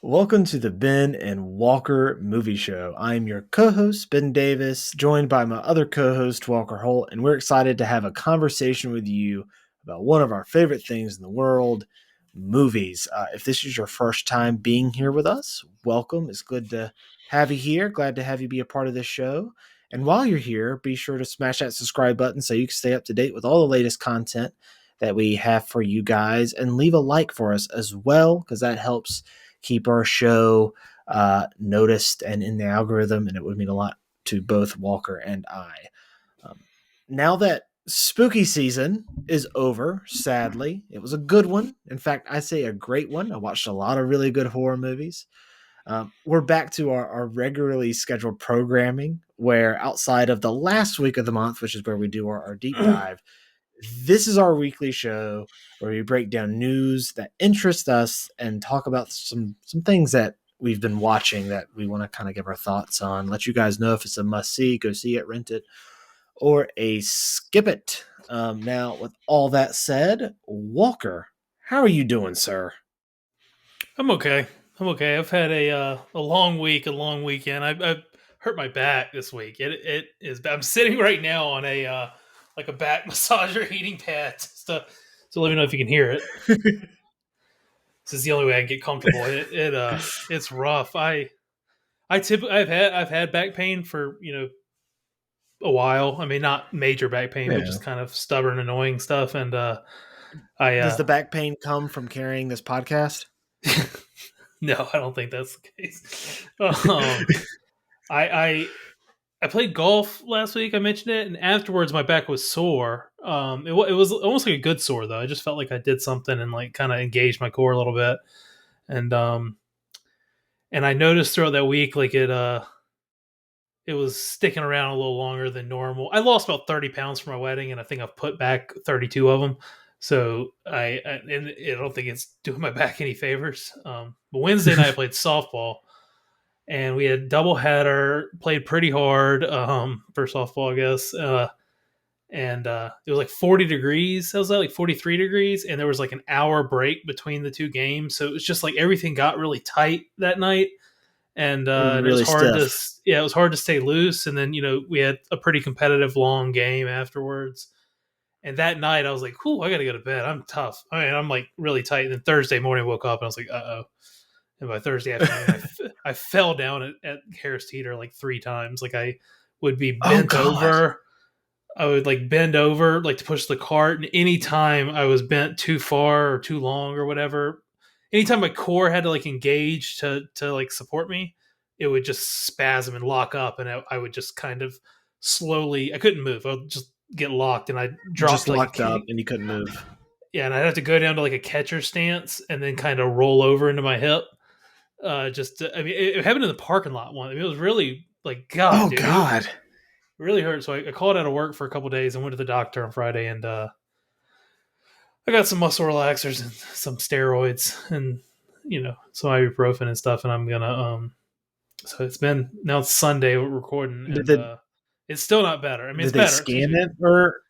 Welcome to the Ben and Walker Movie Show. I'm your co-host, Ben Davis, joined by my other co-host, Walker Holt, and we're excited to have a conversation with you about one of our favorite things in the world, movies. If this is your first time being here with us, welcome. It's good to have you here. Glad to have you be a part of this show. And while you're here, be sure to smash that subscribe button so you can stay up to date with all the latest content that we have for you guys, and leave a like for us as well, because that helps keep our show noticed and in the algorithm, and it would mean a lot to both Walker and I. Um, Now that spooky season is over, sadly, it was a good one. In fact, I say a great one. I watched a lot of really good horror movies. We're back to our regularly scheduled programming, where outside of the last week of the month, which is where we do our deep dive, this is our weekly show where we break down news that interest us and talk about some things that we've been watching that we want to kind of give our thoughts on. Let you guys know if it's a must see, go see it, rent it, or a skip it. Now, with all that said, Walker, how are you doing, sir? I'm okay. I'm okay. I've had a long week, a long weekend. I've hurt my back this week. It is. I'm sitting right now on a like a back massager heating pad. So let me know if you can hear it. This is the only way I can get comfortable. It's rough. I've had back pain for a while. I mean, not major back pain, but Yeah. just kind of stubborn, annoying stuff. And I Does the back pain come from carrying this podcast? no, I don't think that's the case. I I played golf last week. I mentioned it, and afterwards my back was sore. It was almost like a good sore though. I just felt like I did something and like kind of engaged my core a little bit, and and I noticed throughout that week like it was sticking around a little longer than normal. I lost about 30 pounds from my wedding, and I think I've put back 32 of them. So I don't think it's doing my back any favors. But Wednesday night I played softball, and we had doubleheader. Played pretty hard for softball, I guess. And it was like 40 degrees. It was like 43 degrees, and there was like an hour break between the two games. So it was just like everything got really tight that night, and it was Really hard to stiff. yeah, it was hard to stay loose. And then we had a pretty competitive long game afterwards. And that night I was like, "Whew, I got to go to bed. I'm tough. I mean, I'm like really tight." And then Thursday morning I woke up and I was like, "Uh oh." And by Thursday afternoon, I fell down at Harris Teeter like three times. Like I would be Oh bent God. over. I would like bend over like to push the cart, and anytime I was bent too far or too long or whatever, anytime my core had to like engage to like support me, it would just spasm and lock up, and I would just kind of slowly. I couldn't move. I would just get locked, and I Just dropped like locked up a and you couldn't move. yeah, and I'd have to go down to like a catcher stance and then kind of roll over into my hip. I mean, it happened in the parking lot one. I mean, it was really like, God, Oh dude, it God. really hurt. So I called out of work for a couple days and went to the doctor on Friday, and I got some muscle relaxers and some steroids and some ibuprofen and stuff. And I'm gonna So it's been now it's Sunday we're recording, Did and they it's still not better. I mean, it's did they better. Excuse scan me. it, or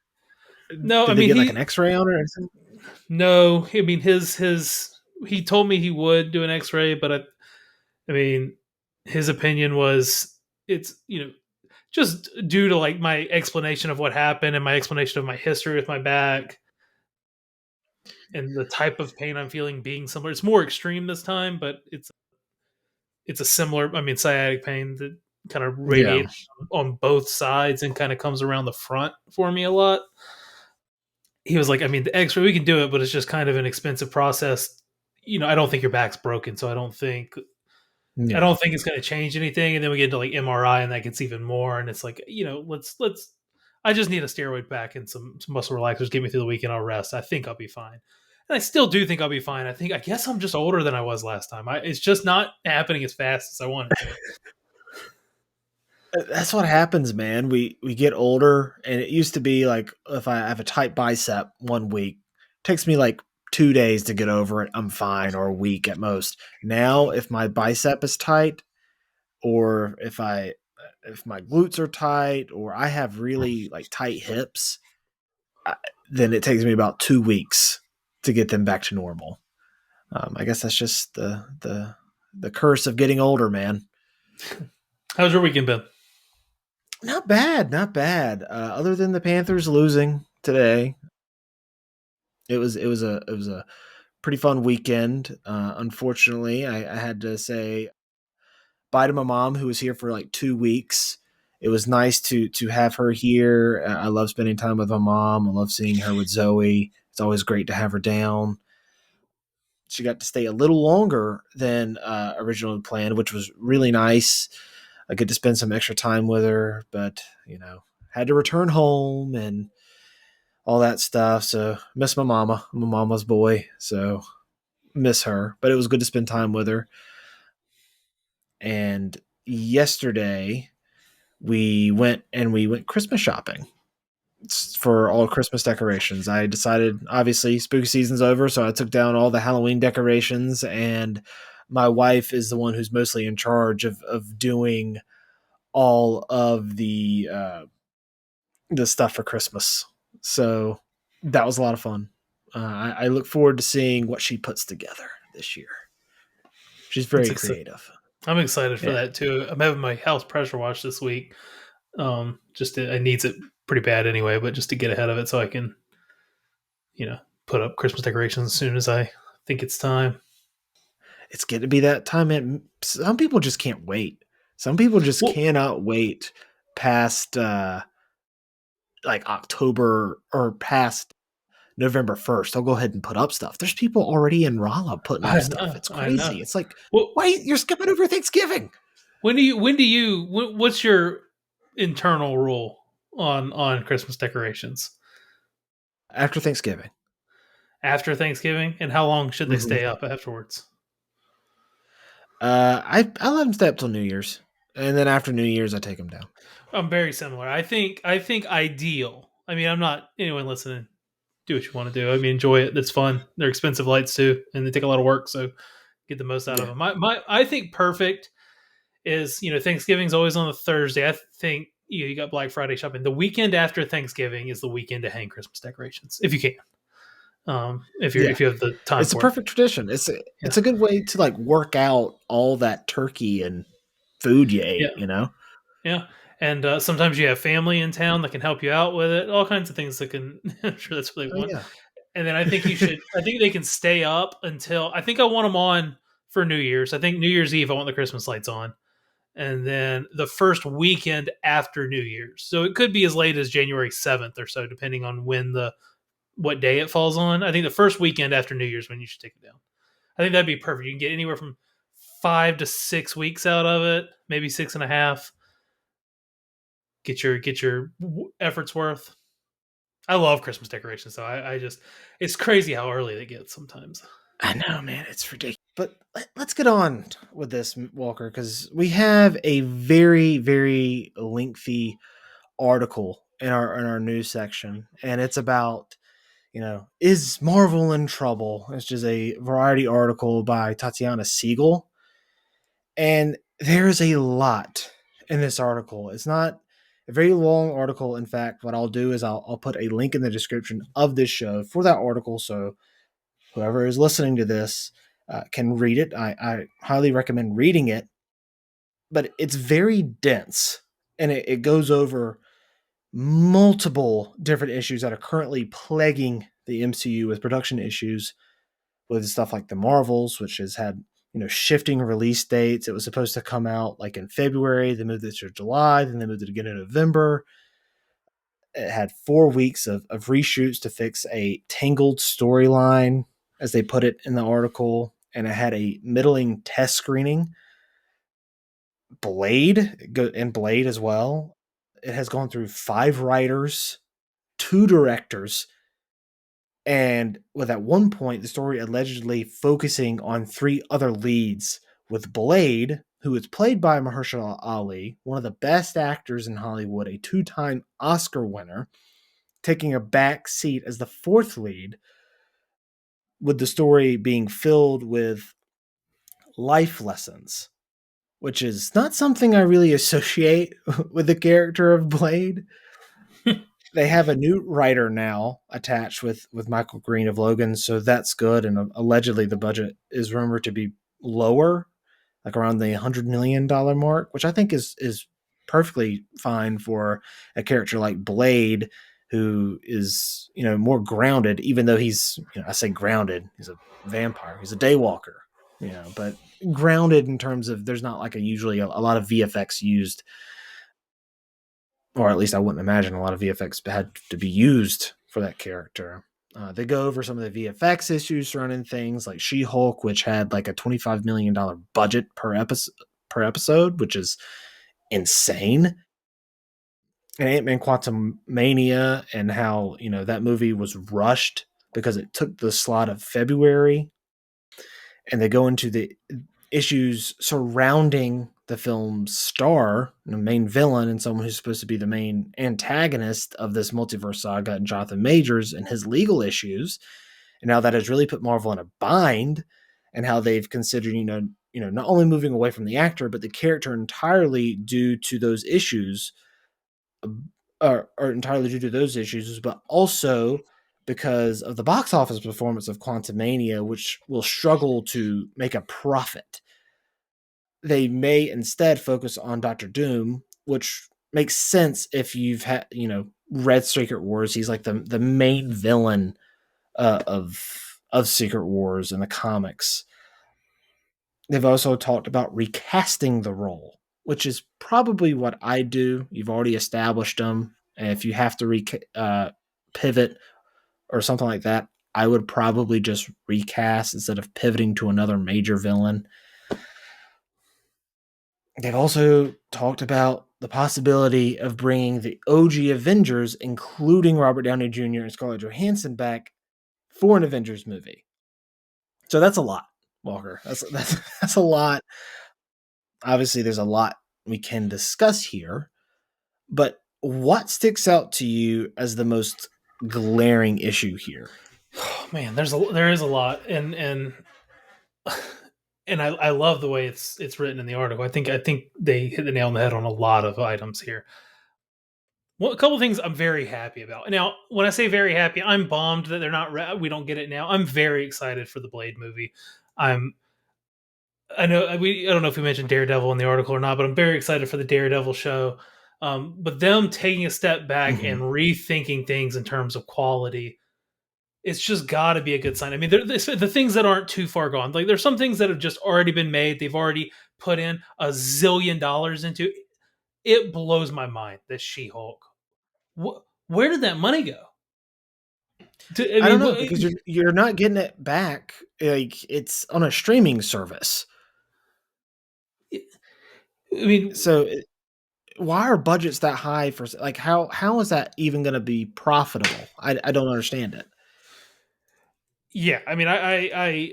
No, I did they mean get like an X-ray on it or anything? no. I mean his he told me he would do an X-ray, but I mean his opinion was it's just due to like my explanation of what happened and my explanation of my history with my back and the type of pain I'm feeling being similar. It's more extreme this time, but it's a similar. I mean, sciatic pain that kind of Yeah. radiates on both sides and kind of comes around the front for me a lot. He was like, I mean, the X-ray we can do it, but it's just kind of an expensive process. I don't think your back's broken, so I Yeah. don't think it's going to change anything. And then we get into like MRI, and that gets even more. And it's like, let's. I just need a steroid pack and some muscle relaxers. Get me through the weekend. I'll rest. I think I'll be fine. And I still do think I'll be fine. I guess I'm just older than I was last time. It's just not happening as fast as I wanted to. That's what happens, man. We get older, and it used to be like if I have a tight bicep one week, it takes me like 2 days to get over it. I'm fine, or a week at most. Now, if my bicep is tight, or if my glutes are tight, or I have really like tight hips, I, then it takes me about 2 weeks to get them back to normal. I guess that's just the the curse of getting older, man. How's your weekend been? Not bad, not bad. Other than the Panthers losing today, it was a pretty fun weekend. Unfortunately, I had to say bye to my mom, who was here for like 2 weeks. It was nice to have her here. I love spending time with my mom. I love seeing her with Zoe. It's always great to have her down. She got to stay a little longer than originally planned, which was really nice. I get to spend some extra time with her, but had to return home and all that stuff. So miss my mama. I'm a mama's boy, so miss her. But it was good to spend time with her. And yesterday we went Christmas shopping for all Christmas decorations. I decided, obviously, spooky season's over, so I took down all the Halloween decorations, and my wife is the one who's mostly in charge of doing all of the stuff for Christmas. So that was a lot of fun. I look forward to seeing what she puts together this year. She's It's very exciting. creative. I'm excited for Yeah, that too. I'm having my house pressure washed this week. It needs it pretty bad anyway, but just to get ahead of it so I can, you know, put up Christmas decorations as soon as I think it's time. it's going to be that time. And some people just can't wait. Some people just Well, cannot wait past like October or past November 1st. They'll go ahead and put up stuff. There's people already in Rolla putting up I stuff. know, It's I know. crazy. It's like, Well, why you're skipping over Thanksgiving what's your internal rule on Christmas decorations after Thanksgiving? after Thanksgiving, and how long should they hmm stay up afterwards? I let them stay up till New Year's, and then after New Year's, I take them down. I'm very similar. I think ideal. I mean, I'm not anyone listening. Do what you want to do. I mean, enjoy it. That's fun. They're expensive lights too, and they take a lot of work. So get the most out of Yeah, them. I think perfect is Thanksgiving's always on a Thursday. I think you got Black Friday shopping. The weekend after Thanksgiving is the weekend to hang Christmas decorations if you can. yeah. If you have the time It's a for it. perfect tradition. It's Yeah, a good way to like work out all that turkey and food you yeah, ate. yeah. And sometimes you have family in town that can help you out with it. All kinds of things that can. I'm sure that's what they Oh want. yeah, And then I think you should. I think they can stay up until. I think I want them on for New Year's. I think New Year's Eve I want the Christmas lights on, and then the first weekend after New Year's. So it could be as late as January 7th or so, depending on what day it falls on. I think the first weekend after New Year's when you should take it down. I think that'd be perfect. You can get anywhere from 5 to 6 weeks out of it, maybe 6.5. Get your efforts worth. I love Christmas decorations, so I just it's crazy how early they get sometimes. I know, man. It's ridiculous. But let's get on with this, Walker, because we have a very, very lengthy article in our news section, and it's about is Marvel in trouble? It's just a variety article by Tatiana Siegel, and there's a lot in this article. It's not a very long article. In fact, what I'll do is I'll put a link in the description of this show for that article, so whoever is listening to this can read it. I highly recommend reading it, but it's very dense and it goes over multiple different issues that are currently plaguing the MCU with production issues with stuff like the Marvels, which has had shifting release dates. It was supposed to come out like in February, they moved it to July, then they moved it again in November. It had 4 weeks of reshoots to fix a tangled storyline, as they put it in the article, and it had a middling test screening. Blade as well. It has gone through 5 writers, 2 directors, and with at one point the story allegedly focusing on 3 other leads, with Blade, who is played by Mahershala Ali, one of the best actors in Hollywood, a 2-time Oscar winner, taking a back seat as the 4th lead, with the story being filled with life lessons, which is not something I really associate with the character of Blade. They have a new writer now attached with Michael Green of Logan, so that's good. And allegedly, the budget is rumored to be lower like around the $100 million mark, which I think is perfectly fine for a character like Blade, who is more grounded. Even though he's I say grounded, he's a vampire, he's a daywalker, but grounded in terms of there's not like usually a lot of VFX used, or at least I wouldn't imagine a lot of VFX had to be used for that character. They go over some of the VFX issues surrounding things like She-Hulk, which had like a $25 million budget per episode, which is insane. And Ant-Man Quantum Mania, and how that movie was rushed because it took the slot of February, and they go into the issues surrounding the film's star, the main villain, and someone who's supposed to be the main antagonist of this multiverse saga, and Jonathan Majors and his legal issues, and how that has really put Marvel in a bind, and how they've considered, not only moving away from the actor but the character entirely due to those issues, or entirely due to those issues, but also because of the box office performance of Quantumania, which will struggle to make a profit. They may instead focus on Doctor Doom, which makes sense if you've had read Secret Wars. He's like the main villain of Secret Wars in the comics. They've also talked about recasting the role, which is probably what I do. You've already established them, and if you have to pivot or something like that, I would probably just recast instead of pivoting to another major villain. They've also talked about the possibility of bringing the OG Avengers, including Robert Downey Jr. and Scarlett Johansson, back for an Avengers movie. So that's a lot, Walker. That's a lot. Obviously, there's a lot we can discuss here, but what sticks out to you as the most glaring issue here? Oh, man, there is a lot, and I love the way it's written in the article. I think they hit the nail on the head on a lot of items here. Well, a couple of things I'm very happy about. Now, when I say very happy, I'm bummed that we don't get it now. I'm very excited for the Blade movie. I'm I know I don't know if we mentioned Daredevil in the article or not, but I'm very excited for the Daredevil show. But them taking a step back Mm-hmm. and rethinking things in terms of quality, it's just got to be a good sign. I mean, the things that aren't too far gone, like there's some things that have just already been made. They've already put in a zillion dollars into. It blows my mind that She-Hulk. Where did that money go? I I don't mean, know, because you're not getting it back. Like, it's on a streaming service. I mean, So why are budgets that high for, like, how is that even going to be profitable? I don't understand it. yeah. I mean, I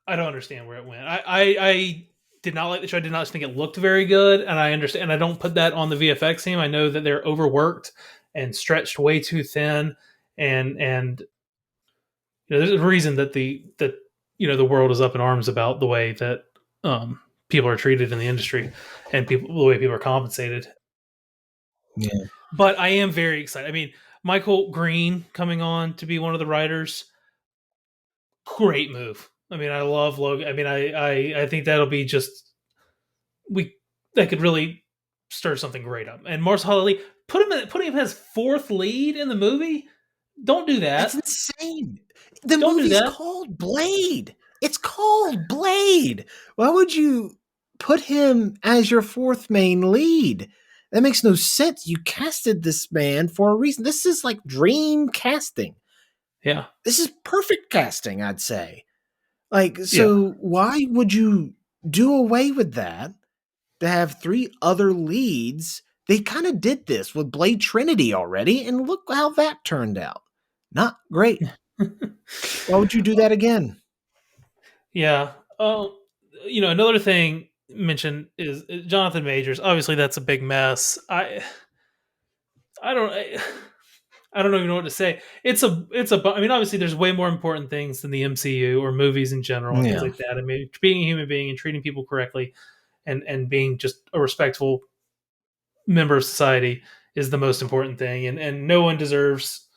don't understand where it went. I did not like the show. I did not think it looked very good, and I understand. And I don't put that on the VFX team. I know that they're overworked and stretched way too thin, and there's a reason that the world is up in arms about the way that people are treated in the industry and the way people are compensated. Yeah. But I am very excited. I mean, Michael Green coming on to be one of the writers, great move. I mean, I love Logan. I mean, I think that'll be just we that could really stir something great up. And Marcel Hawley, put him as fourth lead in the movie. Don't do That's that. insane. The Don't do movie's that. called Blade. It's called Blade. Why would you put him as your fourth main lead? That makes no sense. You casted this man for a reason. This is like dream casting. Yeah, This is perfect casting, I'd say. Like, yeah. so why would you do away with that to have three other leads? They kind of did this with Blade Trinity already, and look how that turned out. Not great. Why would you do that again? Yeah. Oh, another thing mentioned is Jonathan Majors. Obviously, that's a big mess. I don't. I don't even know what to say. I mean, obviously, there's way more important things than the MCU or movies in general and things Yeah. like that. I mean, being a human being and treating people correctly, and being just a respectful member of society is the most important thing. And no one deserves,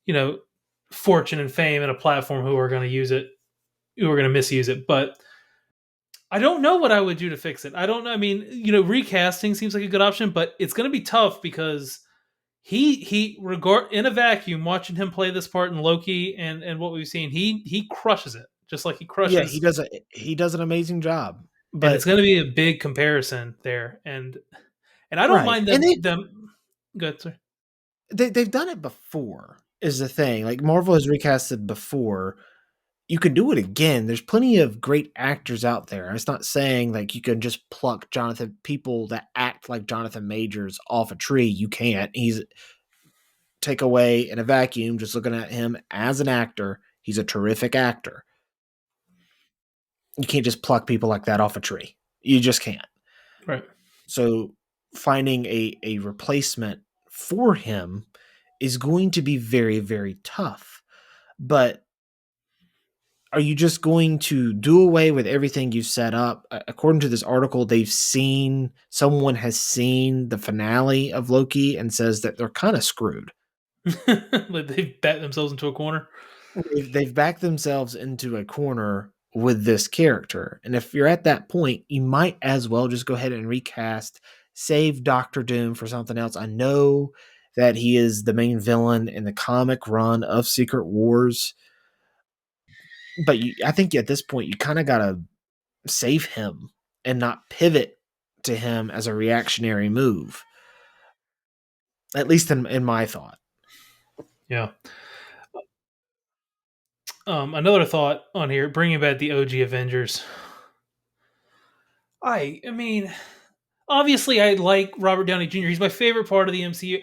you know, fortune and fame and a platform who are going to use it, who are going to misuse it. But I don't know what I would do to fix it. I don't know. I mean, recasting seems like a good option, but it's going to be tough because he regard in a vacuum. Watching him play this part in Loki and what we've seen, he crushes it just like he Yeah, crushes. he does an amazing job. And it's But going to be a big comparison there, and I don't right, mind and them. Good, sir. they've done it before. Is the thing, like Marvel has recasted before. You could do it again. There's plenty of great actors out there. It's not saying like you can just pluck Jonathan people that act like Jonathan Majors off a tree. You can't. He's take away in a vacuum. Just looking at him as an actor, he's a terrific actor. You can't just pluck people like that off a tree. You just can't. Right. So finding a replacement for him is going to be very, very tough. But are you just going to do away with everything you set up? According to this article, someone has seen the finale of Loki and says that they're kind of screwed. Like they've bet themselves into a corner. They've backed themselves into a corner with this character. And if you're at that point, you might as well just go ahead and recast, save Doctor Doom for something else. I know that he is the main villain in the comic run of Secret Wars, but I think at this point, you kind of got to save him and not pivot to him as a reactionary move. At least in my thought. Yeah. Another thought on here, bringing back the OG Avengers. I mean, obviously, I like Robert Downey Jr. He's my favorite part of the MCU.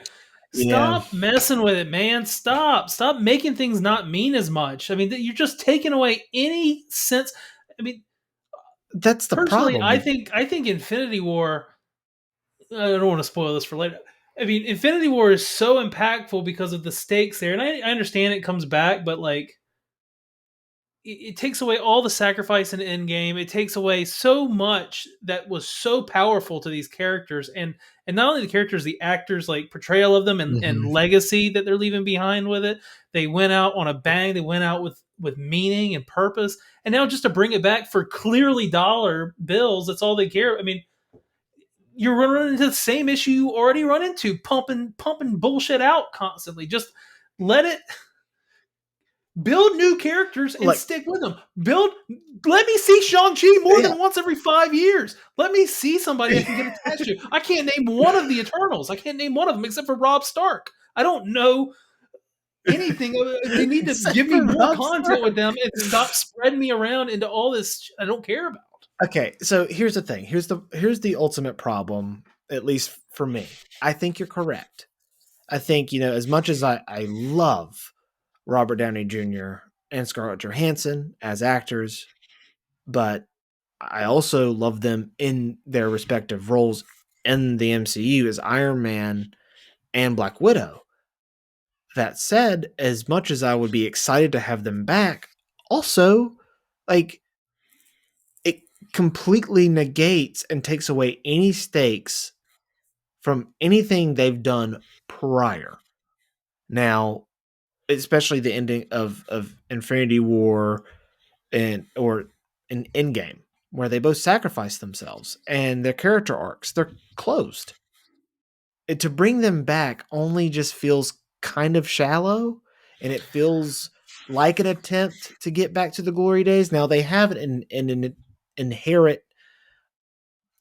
Yeah, Stop messing with it, man. Stop making things not mean as much. I mean, you're just taking away any sense. I mean, that's the personally, problem. I think Infinity War. I don't want to spoil this for later. I mean, Infinity War is so impactful because of the stakes there, and I understand it comes back, but like it takes away all the sacrifice in Endgame. It takes away so much that was so powerful to these characters, and not only the characters, the actors, like portrayal of them and Mhm. legacy that they're leaving behind with it. They went out on a bang. They went out with meaning and purpose, and now just to bring it back for clearly dollar bills, that's all they care. I mean, you're running into the same issue you already run into, pumping bullshit out constantly. Just let it build new characters and Like, stick with them. Let me see Shang-Chi more yeah, than once every 5 years. Let me see somebody I can get attached to. I can't name one of the Eternals. I can't name one of them except for Rob Stark. I don't know anything. They need to except give me for more Rob content with them Stark. and stop spreading me around into all this I don't care about. Okay, so here's the thing. Here's the ultimate problem, at least for me. I think you're correct. I think, as much as I love Robert Downey Jr. and Scarlett Johansson as actors, but I also love them in their respective roles in the MCU as Iron Man and Black Widow. That said, as much as I would be excited to have them back, also, like, it completely negates and takes away any stakes from anything they've done prior. Now, especially the ending of Infinity War or an Endgame, where they both sacrifice themselves and their character arcs, they're closed. To bring them back only just feels kind of shallow, and it feels like an attempt to get back to the glory days. Now they have an inherent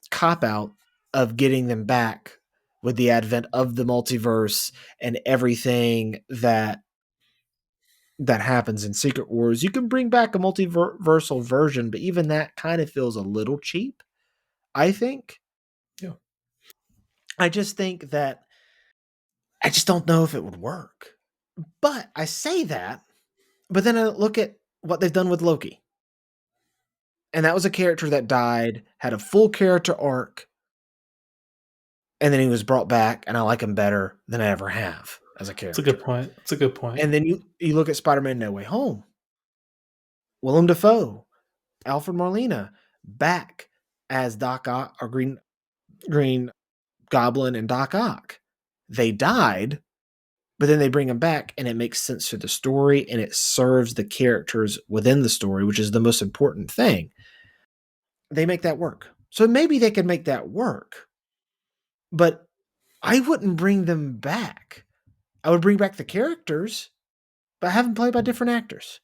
cop out of getting them back with the advent of the multiverse and everything that happens in Secret Wars. You can bring back a multiversal version, but even that kind of feels a little cheap, I think. Yeah. I just think that I just don't know if it would work. But I say that, but then I look at what they've done with Loki. And that was a character that died, had a full character arc, and then he was brought back, and I like him better than I ever have as a It's a good character. point. It's a good point. And then you look at Spider-Man No Way Home. Willem Dafoe, Alfred Molina, back as Doc Ock or Green Goblin and Doc Ock. They died, but then they bring them back, and it makes sense for the story, and it serves the characters within the story, which is the most important thing. they make that work. So maybe they could make that work, but I wouldn't bring them back. I would bring back the characters, but have them played by different actors.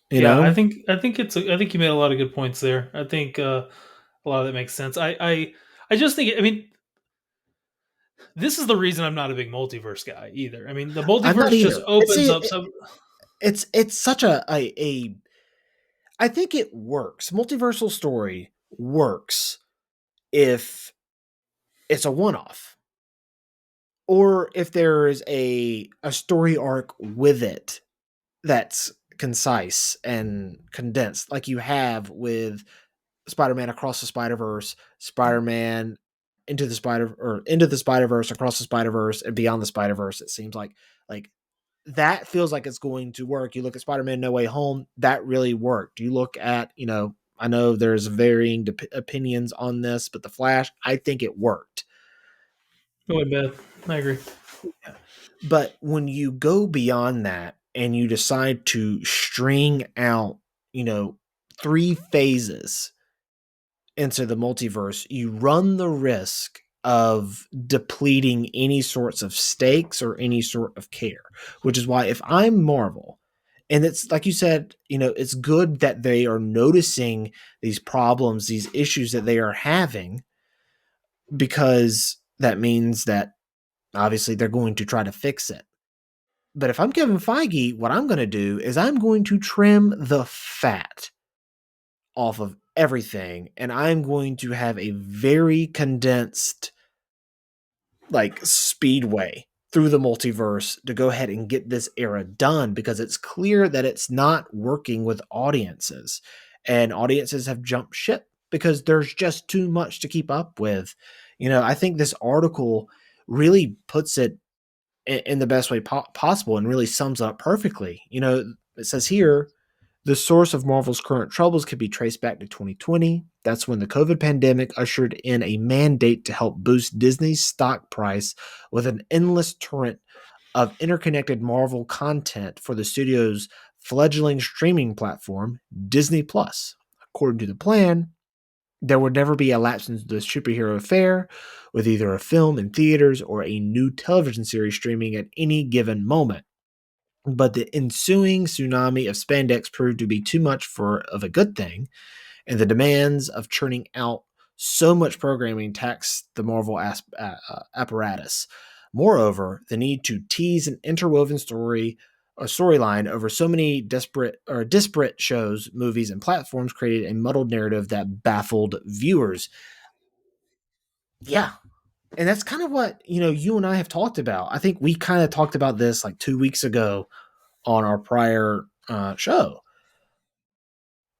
You Yeah, know, I think you made a lot of good points there. I think a lot of that makes sense. I just think I mean this is the reason I'm not a big multiverse guy either. I mean the I'm not multiverse just either. opens up some. It's such a I think it works. Multiversal story works if it's a one off, or if there is a story arc with it that's concise and condensed, like you have with Spider-Man Across the Spider-Verse, Spider-Man into the Spider-Verse, Across the Spider-Verse, and Beyond the Spider-Verse. It seems like that feels like it's going to work. You look at Spider-Man No Way Home, that really worked. You look at, I know there's varying opinions on this, but The Flash, I think it worked. Go ahead, Beth. I agree. But when you go beyond that and you decide to string out, you know, three phases into the multiverse, you run the risk of depleting any sorts of stakes or any sort of care, which is why if I'm Marvel, and it's like you said, it's good that they are noticing these problems, these issues that they are having, because that means that obviously they're going to try to fix it. But if I'm Kevin Feige, what I'm going to do is I'm going to trim the fat off of everything, and I'm going to have a very condensed, like, speedway through the multiverse to go ahead and get this era done, because it's clear that it's not working with audiences, and audiences have jumped ship because there's just too much to keep up with. I think this article really puts it in the best way possible and really sums up perfectly. It says here, the source of Marvel's current troubles could be traced back to 2020. That's when the COVID pandemic ushered in a mandate to help boost Disney's stock price with an endless torrent of interconnected Marvel content for the studio's fledgling streaming platform, Disney Plus. According to the plan, there would never be a lapse into the superhero affair, with either a film in theaters or a new television series streaming at any given moment. But the ensuing tsunami of spandex proved to be too much of a good thing, and the demands of churning out so much programming taxed the Marvel apparatus. Moreover, the need to tease an interwoven storyline over so many disparate shows, movies, and platforms created a muddled narrative that baffled viewers. Yeah, and that's kind of what you and I have talked about. I think we kind of talked about this like 2 weeks ago on our prior show,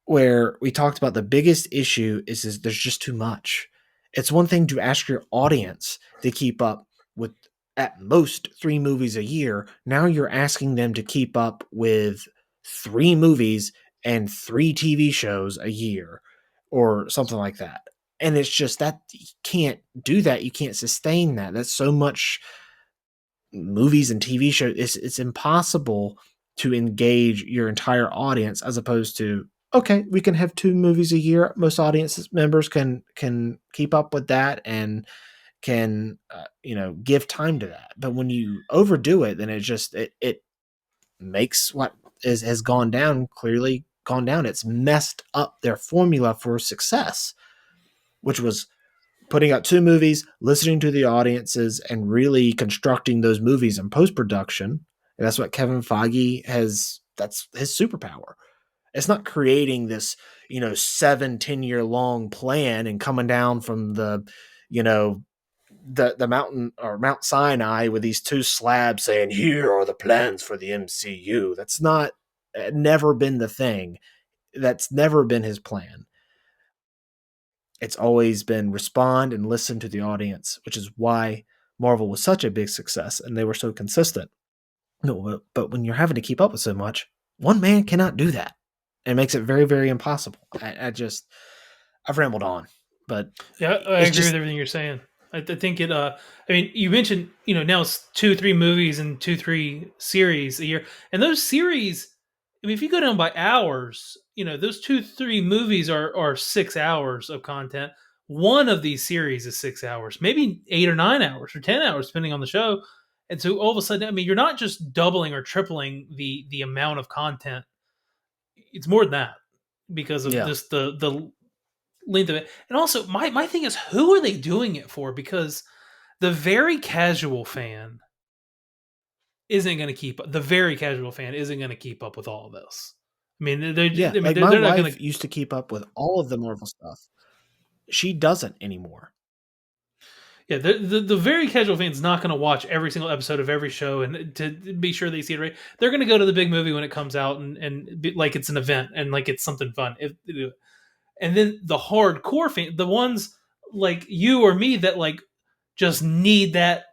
where we talked about the biggest issue is there's just too much. It's one thing to ask your audience to keep up with at most 3 movies a year. Now you're asking them to keep up with 3 movies and 3 TV shows a year or something like that. And it's just that you can't do that. You can't sustain that. That's so much movies and TV shows. It's impossible to engage your entire audience, as opposed to, okay, we can have 2 movies a year. Most audience members can keep up with that and can give time to that. But when you overdo it, then it makes what has gone down, clearly gone down. It's messed up their formula for success, which was putting out 2 movies, listening to the audiences, and really constructing those movies in post production. And that's what Kevin Feige has. That's his superpower. It's not creating this, 7-10 year long plan and coming down from you know, the mountain or Mount Sinai with these 2 slabs saying, "Here are the plans for the MCU." That's not never been the thing. That's never been his plan. It's always been respond and listen to the audience, which is why Marvel was such a big success and they were so consistent. No, but when you're having to keep up with so much, one man cannot do that. It makes it very, very impossible. I've rambled on, but Yeah, I it's agree with just, everything you're saying. I think it. I mean, you mentioned now it's 2 3 movies and 2 3 series a year, and those series I mean, if you go down by hours, those 2, 3 movies are 6 hours of content. One of these series is 6 hours, maybe 8 or 9 hours or 10 hours, depending on the show. And so all of a sudden, I mean, you're not just doubling or tripling the amount of content. It's more than that because of Yeah. this the length of it. And also, my thing is, who are they doing it for? Because the very casual fan isn't going to keep the very casual fan isn't going to keep up with all of this. I mean, Yeah. Like my they're not going wife to. used to keep up with all of the Marvel stuff. She doesn't anymore. Yeah, the very casual fan's not going to watch every single episode of every show and to be sure they see it right. They're going to go to the big movie when it comes out and be, like it's an event and like it's something fun. And then the hardcore fan, the ones like you or me that like just need that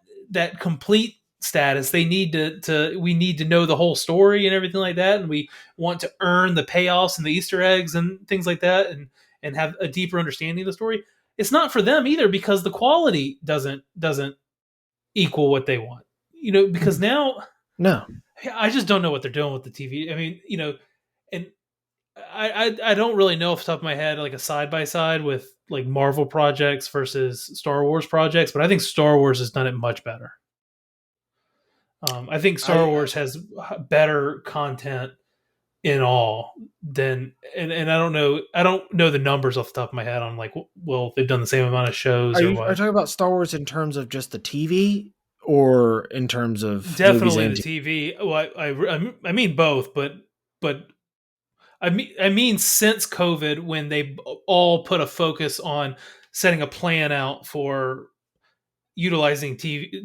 complete status. They need to we need to know the whole story and everything like that, and we want to earn the payoffs and the Easter eggs and things like that, and have a deeper understanding of the story. It's not for them either because the quality doesn't equal what they want. Because now No. I just don't know what they're doing with the TV. I mean, and I don't really know off the top of my head like a side by side with like Marvel projects versus Star Wars projects, but I think Star Wars has done it much better. I think Star I Wars has better content in all than and I don't know the numbers off the top of my head on like well they've done the same amount of shows or are you what. talking about Star Wars in terms of just the TV or in terms of movies Definitely and the TV? TV. Well, I mean both, but I mean since COVID when they all put a focus on setting a plan out for utilizing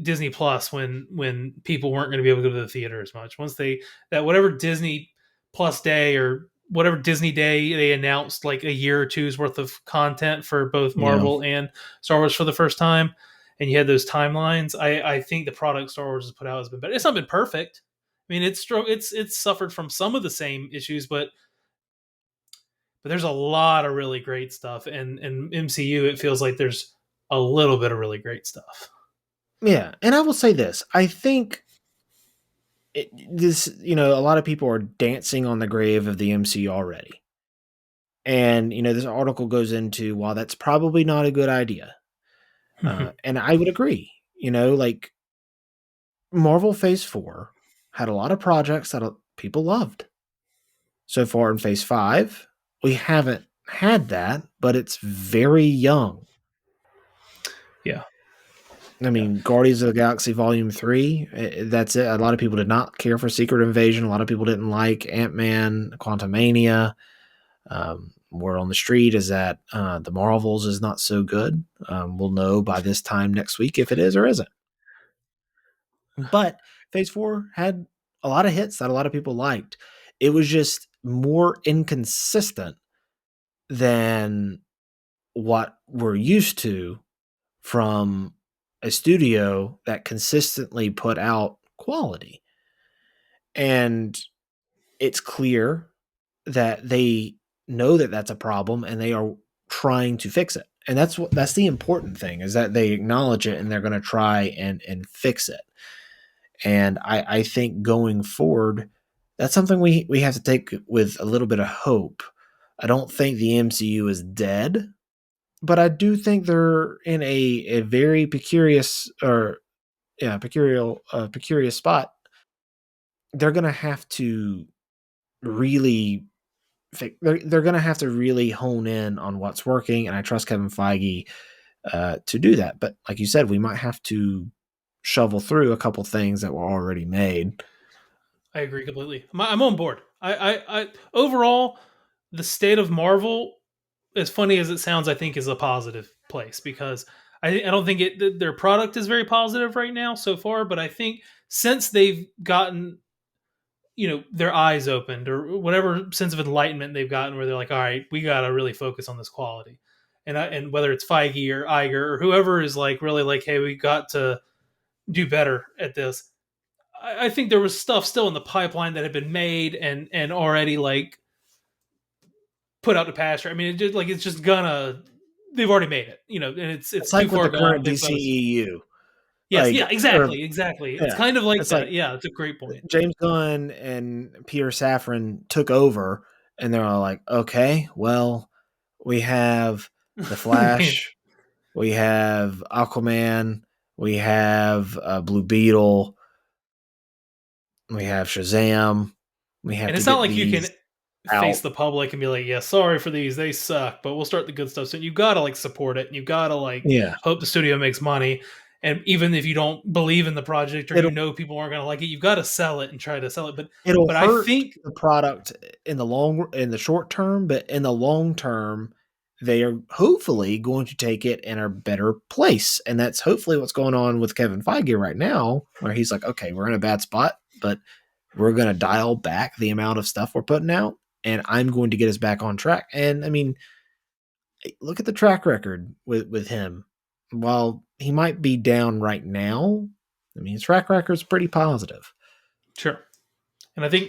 Disney Plus when people weren't going to be able to go to the theater as much. Once they that whatever Disney Plus day or whatever Disney Day they announced like a year or two's worth of content for both Yeah. Marvel and Star Wars for the first time, and you had those timelines. I think the product Star Wars has put out has been better. It's not been perfect. I mean, it's suffered from some of the same issues, but there's a lot of really great stuff, and MCU it feels like there's a little bit of really great stuff. Yeah. And I will say this. I think a lot of people are dancing on the grave of the MCU already. And, this article goes into, while that's probably not a good idea. And I would agree, like Marvel Phase 4 had a lot of projects that people loved. So far in Phase 5, we haven't had that, but it's very young. Yeah, I yeah. mean, Guardians of the Galaxy Volume 3, that's it. A lot of people did not care for Secret Invasion. A lot of people didn't like Ant-Man, Quantumania. Word on the street is that the Marvels is not so good. We'll know by this time next week if it is or isn't. But Phase 4 had a lot of hits that a lot of people liked. It was just more inconsistent than what we're used to from a studio that consistently put out quality. And it's clear that they know that that's a problem and they are trying to fix it. And that's the important thing, is that they acknowledge it and they're going to try and fix it. And I think going forward, that's something we have to take with a little bit of hope. I don't think the MCU is dead, but I do think they're in a very precarious spot. They're gonna have to really they're gonna have to really hone in on what's working, and I trust Kevin Feige to do that. But like you said, we might have to shovel through a couple things that were already made. I agree completely. I'm on board. Overall, the state of Marvel, as funny as it sounds, I think is a positive place because I don't think their product is very positive right now so far. But I think since they've gotten their eyes opened or whatever sense of enlightenment they've gotten, where they're like, all right, we got to really focus on this quality, and whether it's Feige or Iger or whoever is like really like, hey, we got to do better at this. I think there was stuff still in the pipeline that had been made and already like put out to pasture. I mean, it's just gonna they've already made it, and it's It's too like with far the gone. current They've got to. DCEU. Yes, like, yeah, or exactly. It's yeah, kind of like it's like that. Yeah, it's a great point. James Gunn and Peter Safran took over, and they're all like, okay, well, we have the Flash, we have Aquaman, we have Blue Beetle, we have Shazam. We have And to it's not get like you can these face out. the public and be like, "Yeah, sorry for these, they suck, but we'll start the good stuff." So you gotta like support it, and you gotta like Yeah, hope the studio makes money. And even if you don't believe in the project or it'll people aren't gonna like it, you've got to sell it and try to sell it. it'll But I hurt think the product in the short term, but in the long term, they are hopefully going to take it in a better place, and that's hopefully what's going on with Kevin Feige right now, where he's like, okay, we're in a bad spot, but we're going to dial back the amount of stuff we're putting out, and I'm going to get us back on track. And I mean, look at the track record with him. While he might be down right now, I mean, his track record's pretty positive. sure, and I think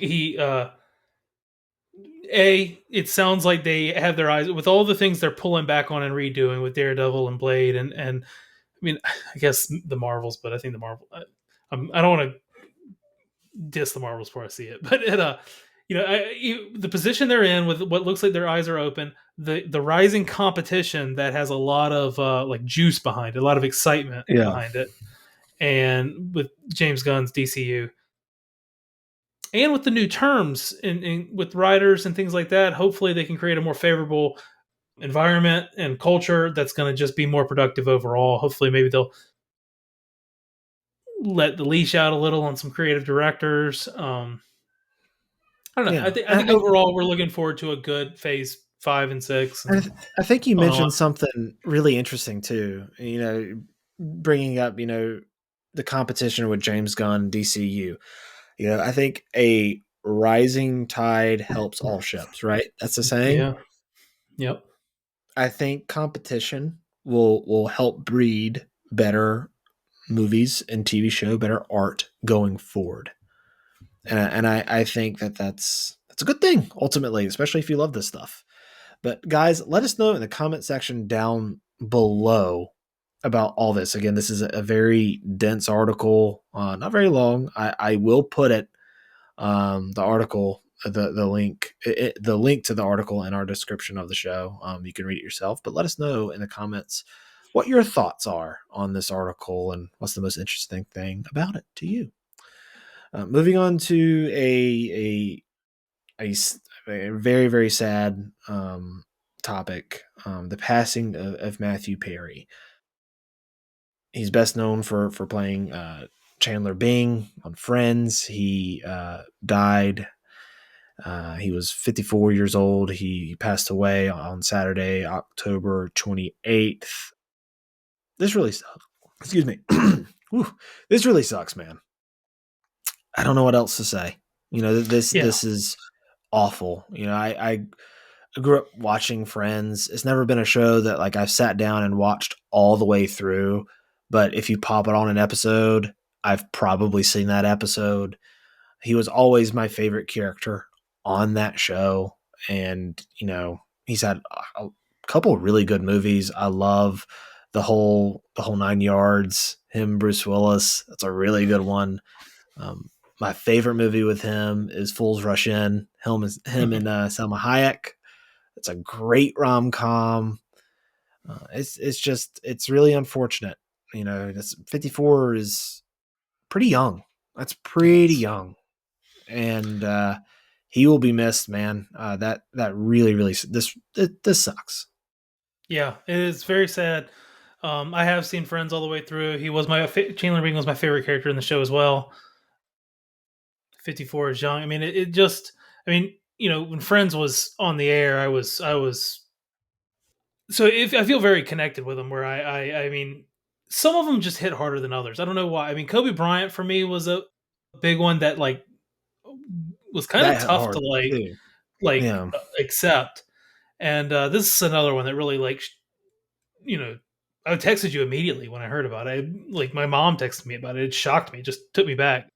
it sounds like they have their eyes with all the things they're pulling back on and redoing with Daredevil and Blade and I mean, I guess the Marvels, but I think the Marvel. I don't want to diss the Marvels before I see it, but the position they're in with what looks like their eyes are open, the rising competition that has a lot of like juice behind it, a lot of excitement Yeah. behind it, and with James Gunn's DCU, and with the new terms with writers and things like that, hopefully they can create a more favorable environment and culture that's going to just be more productive overall. Hopefully, maybe they'll let the leash out a little on some creative directors. I don't know. Yeah. I think overall we're looking forward to a good phase 5 and 6 I, and th- I think you on and on. mentioned something really interesting too. Bringing up, the competition with James Gunn, DCU. I think a rising tide helps all ships, right? That's the saying. Yeah. Yep. I think competition will help breed better movies and TV show, better art going forward. And I think that's a good thing ultimately, especially if you love this stuff. But guys, let us know in the comment section down below about all this. Again, this is a very dense article, not very long. I will put it, the article, the link, the link to the article in our description of the show. You can read it yourself, but let us know in the comments what your thoughts are on this article and what's the most interesting thing about it to you. Moving on to a, a very, very sad topic, the passing of Matthew Perry. He's best known for playing Chandler Bing on Friends. He died. He was 54 years old. He passed away on Saturday, October 28th. This really sucks. Excuse me. Whew. This really sucks, man. I don't know what else to say. This Yeah. this is awful. I grew up watching Friends. It's never been a show that like I've sat down and watched all the way through. But if you pop it on an episode, I've probably seen that episode. He was always my favorite character on that show. And, he's had a couple of really good movies. I love the whole 9 yards. Him, Bruce Willis. That's a really good one. My favorite movie with him is Fools Rush In. Him and Selma Hayek. It's a great rom com. It's really unfortunate. This 54 is pretty young. That's pretty Yes. young, and he will be missed, man. That really really this sucks. Yeah. It is very sad. I have seen Friends all the way through. He was Chandler Bing was my favorite character in the show as well. 54 is young. I mean, it just. I mean, when Friends was on the air, I was so if I feel very connected with them. Where I mean, some of them just hit harder than others. I don't know why. I mean, Kobe Bryant for me was a big one that like was kind of That hit tough to hard too. Yeah, accept. And this is another one that really you know I texted you immediately when I heard about it. Like my mom texted me about it. It shocked me. It just took me back.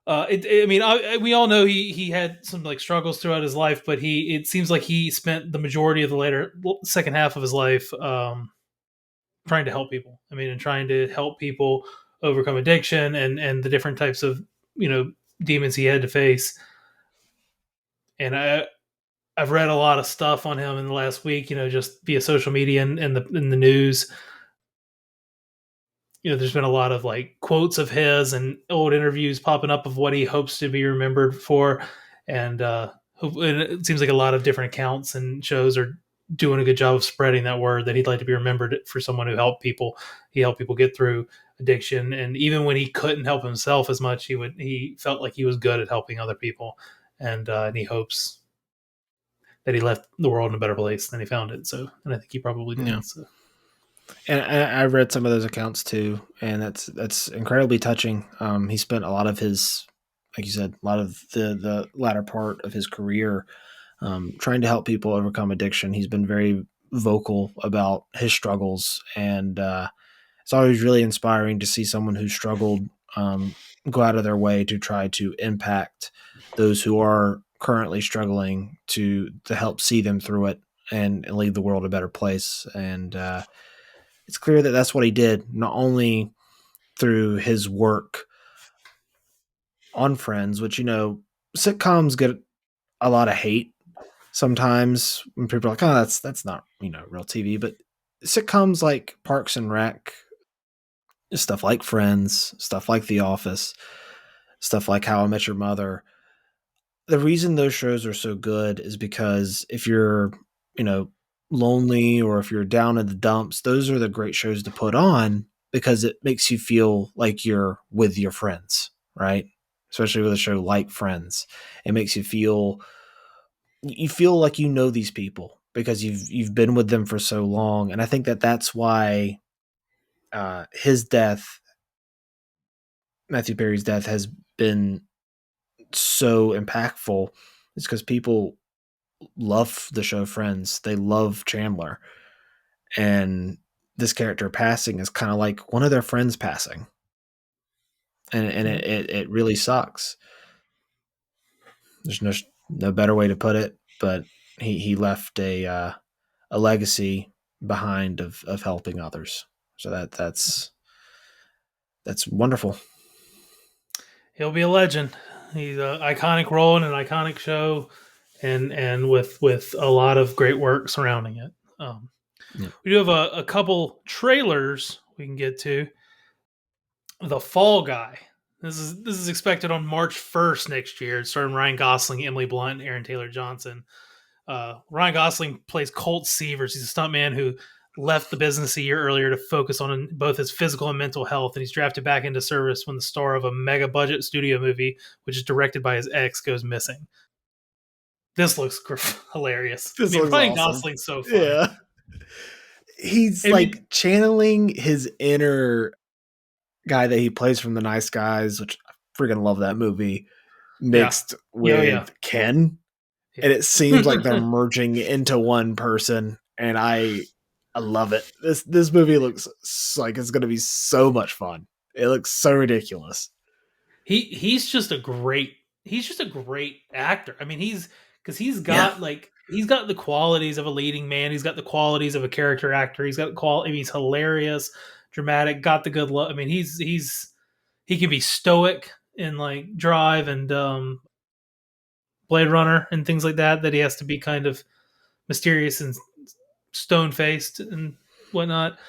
I mean, we all know he had some like struggles throughout his life, but it seems like he spent the majority of the later second half of his life trying to help people. I mean, and trying to help people overcome addiction and the different types of you know demons he had to face. And I've read a lot of stuff on him in the last week, just via social media and the news. There's been a lot of like quotes of his and old interviews popping up of what he hopes to be remembered for, and and it seems like a lot of different accounts and shows are doing a good job of spreading that word that he'd like to be remembered for someone who helped people. He helped people get through addiction, and even when he couldn't help himself as much, he felt like he was good at helping other people, and he hopes that he left the world in a better place than he found it. So, and I think he probably Yeah. did. So, And I read some of those accounts too, and that's incredibly touching. He spent a lot of his, like you said, a lot of the latter part of his career trying to help people overcome addiction. He's been very vocal about his struggles, and it's always really inspiring to see someone who struggled go out of their way to try to impact those who are currently struggling to help see them through it and leave the world a better place. And it's clear that that's what he did, not only through his work on Friends, which, sitcoms get a lot of hate sometimes when people are like, oh, that's not, real TV. But sitcoms like Parks and Rec, stuff like Friends, stuff like The Office, stuff like How I Met Your Mother, the reason those shows are so good is because if you're, you know, lonely or if you're down in the dumps, those are the great shows to put on because it makes you feel like you're with your friends, right? Especially with a show like Friends. It makes you feel like you know these people because you've been with them for so long, and I think that that's why his death, Matthew Perry's death, has been so impactful. It's because people love the show Friends. They love Chandler. And this character passing is kind of like one of their friends passing. And mhm. it really sucks. There's no better way to put it, but he left a legacy behind of helping others. So that's wonderful. He'll be a legend. He's an iconic role in an iconic show, and with a lot of great work surrounding it. Um, Yeah. we do have a couple trailers we can get to. The Fall Guy. This is expected on March 1st next year. It's starring Ryan Gosling, Emily Blunt, and Aaron Taylor Johnson. Ryan Gosling plays Colt Seavers. He's a stuntman who left the business a year earlier to focus on both his physical and mental health, and he's drafted back into service when the star of a mega budget studio movie, which is directed by his ex, goes missing. This looks hilarious. I This mean, looks Ryan awesome. Gosling's so funny. Yeah. He's I mean, like channeling his inner guy that he plays from The Nice Guys, which I freaking love that movie, yeah, mixed yeah, with Ken, and it seems like they're yeah. merging into one person, and I love it. This movie looks like it's going to be so much fun. It looks so ridiculous. He's just a great actor. I mean, because Yeah, he's got the qualities of a leading man. He's got the qualities of a character actor. He's got quality. I mean, he's hilarious, dramatic, got the good look. I mean, he can be stoic in like Drive and Blade Runner and things like that. That he has to be kind of mysterious and stone faced and whatnot.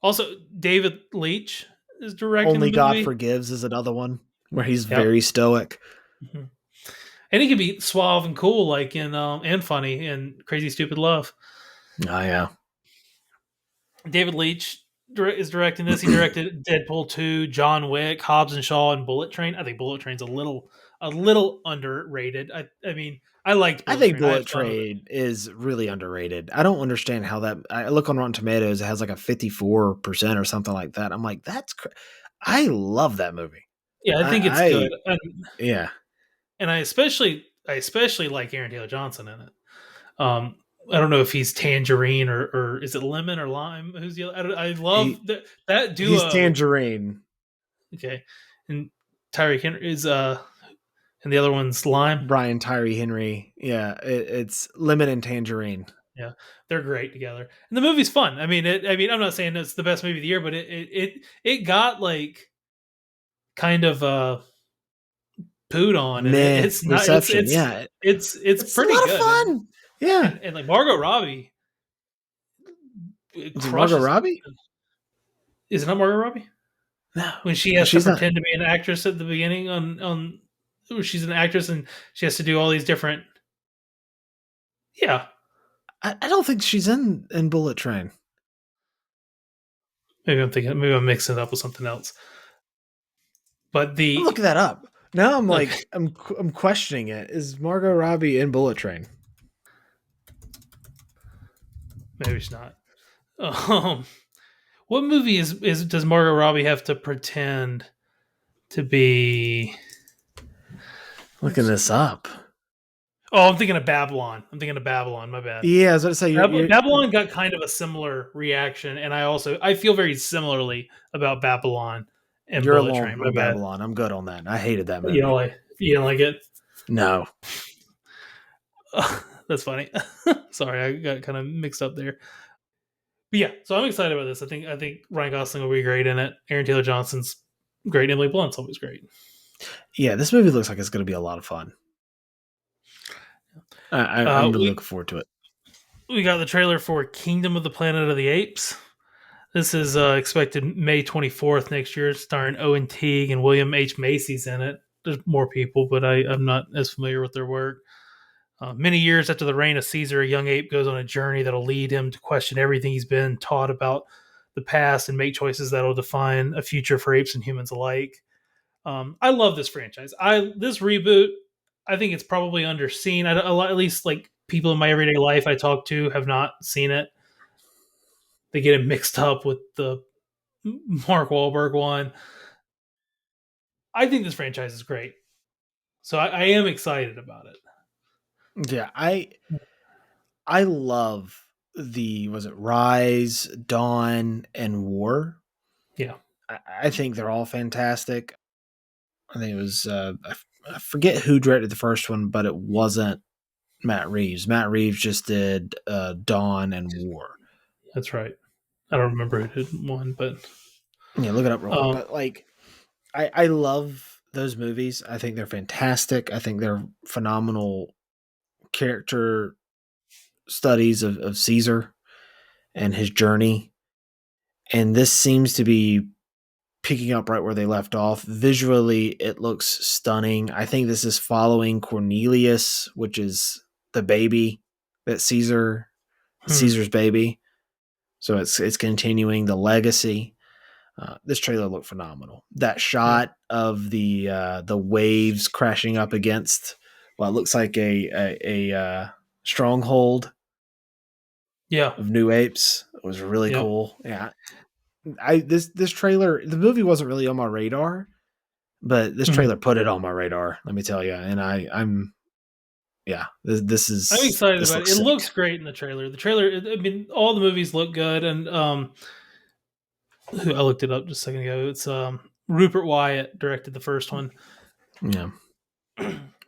Also, David Leitch is directing the Only God movie. Forgives is another one where he's Yep. very stoic. Mhm. And he can be suave and cool, like in and funny in Crazy Stupid Love. Oh yeah, David Leitch is directing this. He directed Deadpool 2, John Wick, Hobbs and Shaw, and Bullet Train. I think Bullet Train's a little underrated. I mean, I liked I Bullet think Train. I had Bullet fun with it. Train is really underrated. I don't understand how that. I look on Rotten Tomatoes; it has like a 54% or something like that. I'm like, I love that movie. Yeah, I think it's good, I yeah. and I especially like Aaron Taylor Johnson in it. Um, I don't know if he's tangerine or is it lemon or lime? Who's the other? I love He that he's duo. Tangerine. Okay, and Tyreek Henry is and the other one's lime. Brian Tyree Henry. Yeah, it's lemon and tangerine. Yeah, they're great together, and the movie's fun. I mean, I'm not saying it's the best movie of the year, but it got like kind of pooed on, and Meh it's not. reception. Yeah, It's it's a pretty lot of good, fun. Yeah. and like Margot Robbie it Is it Margot crushes it. Robbie? Is it not Margot Robbie No, when she no, has to she's not. pretend to be an actress at the beginning on she's an actress and she has to do all these different yeah I don't think she's in Bullet Train. maybe I'm mixing it up with something else. But I'm the looking that up now. I'm okay, like, I'm questioning it. Is Margot Robbie in Bullet Train? maybe it's not. Um, what movie is does Margot Robbie have to pretend to be? Looking Let's this see. up. Oh, I'm thinking of Babylon. I'm thinking of Babylon. My bad. Yeah, I was going to say Babylon got kind of a similar reaction, and I feel very similarly about Babylon and you're Bullet alone Train. My on bad. Babylon. I'm good on that. I hated that You know, movie. you don't like it. No. That's funny. Sorry, I got kind of mixed up there. But yeah, so I'm excited about this. I think Ryan Gosling will be great in it. Aaron Taylor Johnson's great. Emily Blunt's always great. Yeah, this movie looks like it's going to be a lot of fun. I'm really We looking forward to it. we got the trailer for Kingdom of the Planet of the Apes. This is expected May 24th next year, starring Owen Teague and William H. Macy's in it. There's more people, but I'm not as familiar with their work. Many years after the reign of Caesar, a young ape goes on a journey that'll lead him to question everything he's been taught about the past and make choices that'll define a future for apes and humans alike. I love this franchise. This reboot. I think it's probably underseen. At least like people in my everyday life I talk to have not seen it. They get it mixed up with the Mark Wahlberg one. I think this franchise is great, so I am excited about it. Yeah, I love the was it Rise, Dawn, and War. Yeah, I think they're all fantastic. I think it was I forget who directed the first one, but it wasn't Matt Reeves. Matt Reeves just did Dawn and War. that's right. I don't remember who did one, but Yeah, look it up real quick. um, But like, I love those movies. I think they're fantastic. I think they're phenomenal character studies of Caesar and his journey. And this seems to be picking up right where they left off. Visually, it looks stunning. I think this is following Cornelius, which is the baby that Caesar's baby. So it's continuing the legacy. This trailer looked phenomenal. That yeah, shot of the waves crashing up against what looks like a stronghold yeah, of new apes was really yep. cool. Yeah, this trailer, the movie wasn't really on my radar, but this Mhm. trailer put it on my radar. Let me tell you, and I'm yeah, I'm excited this about it. looks It sick. looks great in the trailer. The trailer, I mean, all the movies look good, and I looked it up just a second ago. It's Rupert Wyatt directed the first one. Yeah,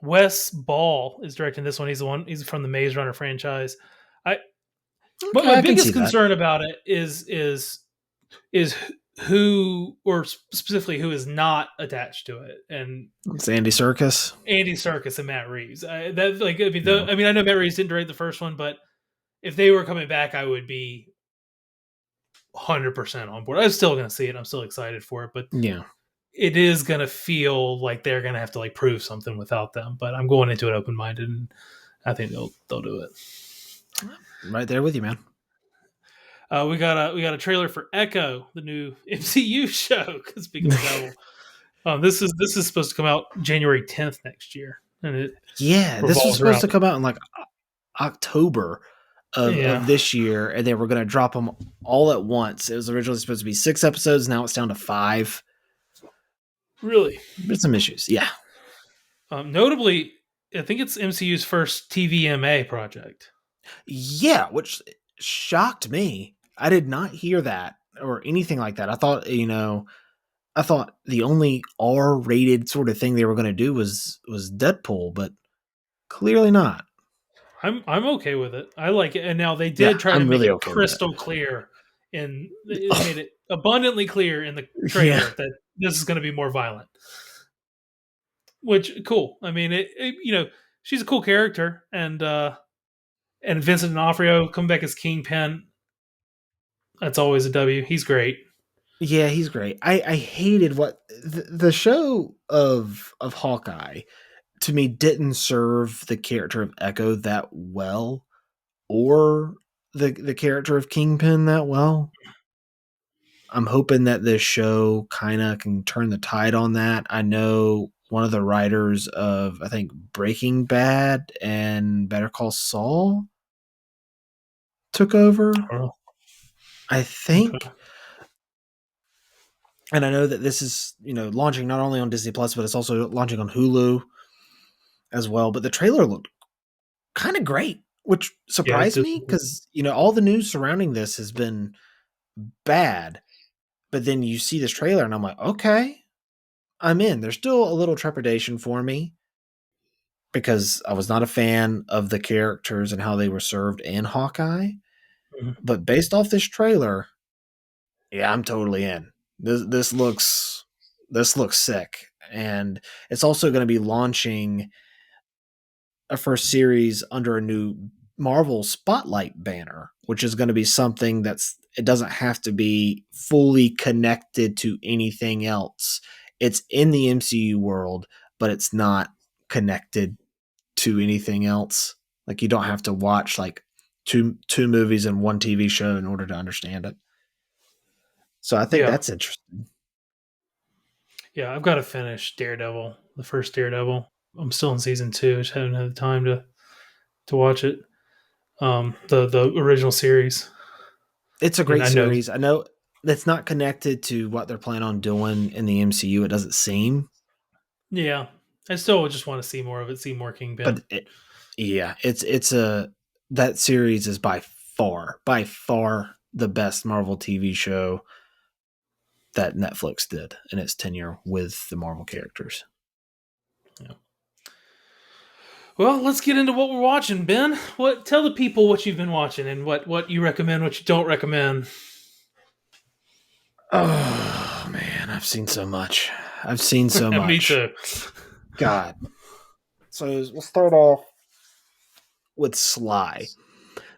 Wes Ball is directing this one. He's the one. He's from the Maze Runner franchise. I but okay, my I can see biggest that. concern about it is who, or specifically who, is not attached to it, and It's Andy Serkis. Andy Serkis and Matt Reeves. That like Yeah, I mean I know Matt Reeves didn't direct the first one, but if they were coming back, I would be 100% on board. I'm still going to see it. I'm still excited for it, but yeah, it is going to feel like they're going to have to like prove something without them. But I'm going into it open minded, and I think they'll do it. right there with you, man. We got a trailer for Echo, the new MCU show. Speaking of Marvel, this is supposed to come out January 10th next year, and it Yeah, this was revolves supposed around to come out in like October yeah, of this year, and they were going to drop them all at once. It was originally supposed to be 6 episodes. Now it's down to 5. really. There's some issues. Yeah, Notably, I think it's MCU's first TVMA project. yeah, which shocked me. I did not hear that or anything like that. I thought, I thought the only R-rated sort of thing they were going to do was Deadpool, but clearly not. I'm okay with it. I like it. And now they Yeah, did try to I'm make really it okay with it. crystal clear, and they made it abundantly clear in the Yeah, trailer that this is going to be more violent. Which cool. I mean, she's a cool character, and Vincent D'Onofrio come back as Kingpin. That's always a W. He's great. yeah, he's great. I hated what the show of Hawkeye to me didn't serve the character of Echo that well, or the character of Kingpin that well. I'm hoping that this show kind of can turn the tide on that. I know one of the writers of, I think, Breaking Bad and Better Call Saul took over, Oh, I think. okay. And I know that this is, launching not only on Disney Plus, but it's also launching on Hulu as well. But the trailer looked kind of great, which Yeah, it surprised did. me because, all the news surrounding this has been bad. But then you see this trailer and I'm like, okay, I'm in. There's still a little trepidation for me because I was not a fan of the characters and how they were served in Hawkeye. Mhm. But based off this trailer, yeah, I'm totally in. This looks sick. And it's also going to be launching a first series under a new Marvel Spotlight banner, which is going to be something it doesn't have to be fully connected to anything else. It's in the MCU world, but it's not connected to anything else. Like you don't have to watch like two movies and one TV show in order to understand it. So I think Yeah, that's interesting. yeah. I've got to finish Daredevil, the first Daredevil. I'm still in season two. Just haven't had the time to watch it. The original series, It's a and great I know. series. I know that's not connected to what they're planning on doing in the MCU. It doesn't seem, Yeah, I still just want to see more of it. See more Kingpin. yeah, it's a that series is by far the best Marvel TV show that Netflix did in its tenure with the Marvel characters. Yeah. Well, let's get into what we're watching, Ben. Tell the people what you've been watching and what you recommend, what you don't recommend. Oh man, I've seen so much. I've seen so Me much. too. God. So we'll start off with Sly.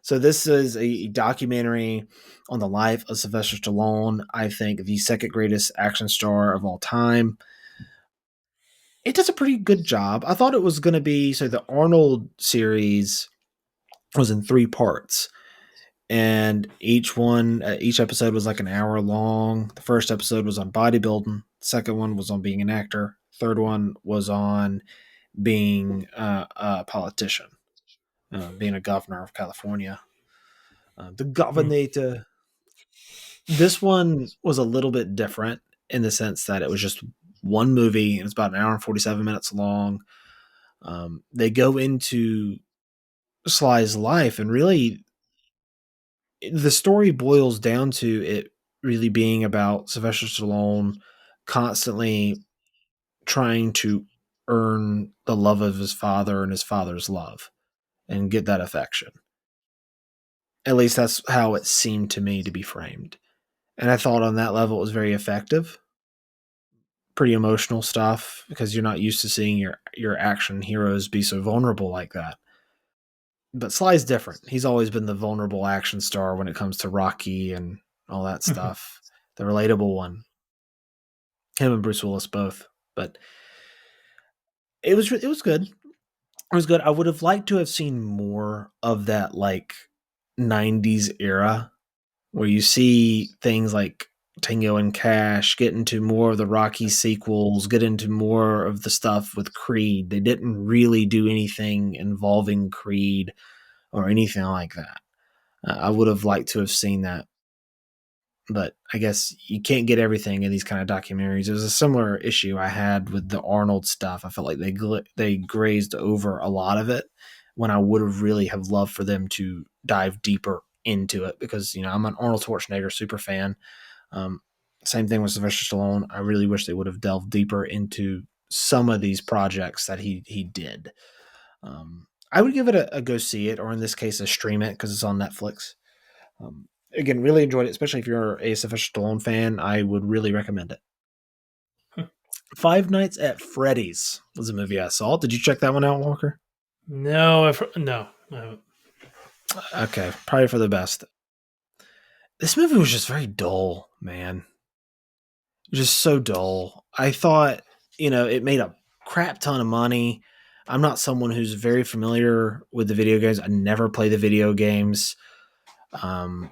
So this is a documentary on the life of Sylvester Stallone. I think the second greatest action star of all time. It does a pretty good job. I thought it was going to be so the Arnold series was in three parts, and each episode was like an hour long. The first episode was on bodybuilding. The second one was on being an actor. Third one was on being a politician, being a governor of California, the Hmm. governor. This one was a little bit different in the sense that it was just one movie and it's about an hour and 47 minutes long. They go into Sly's life, and really the story boils down to it really being about Sylvester Stallone constantly trying to earn the love of his father and his father's love and get that affection. At least that's how it seemed to me to be framed. And I thought on that level it was very effective. Pretty emotional stuff because you're not used to seeing your action heroes be so vulnerable like that. But Sly's different. He's always been the vulnerable action star when it comes to Rocky and all that stuff. The relatable one. Him and Bruce Willis both. But it was good. It was good. I would have liked to have seen more of that like 90s era where you see things like Tango and Cash, get into more of the Rocky sequels, get into more of the stuff with Creed. They didn't really do anything involving Creed or anything like that. I would have liked to have seen that, but I guess you can't get everything in these kind of documentaries. It was a similar issue I had with the Arnold stuff. I felt like they grazed over a lot of it when I would have really have loved for them to dive deeper into it because I'm an Arnold Schwarzenegger super fan. Um, Same thing with Sylvester Stallone. I really wish they would have delved deeper into some of these projects that he did. I would give it a go see it, or in this case, a stream it because it's on Netflix. Again, really enjoyed it, especially if you're a Sylvester Stallone fan. I would really recommend it. Five Nights at Freddy's was a movie I saw. Did you check that one out, Walker? No, no, I haven't. Okay, probably for the best. This movie was just very dull, man. Just so dull. I thought, it made a crap ton of money. I'm not someone who's very familiar with the video games. I never play the video games. Um,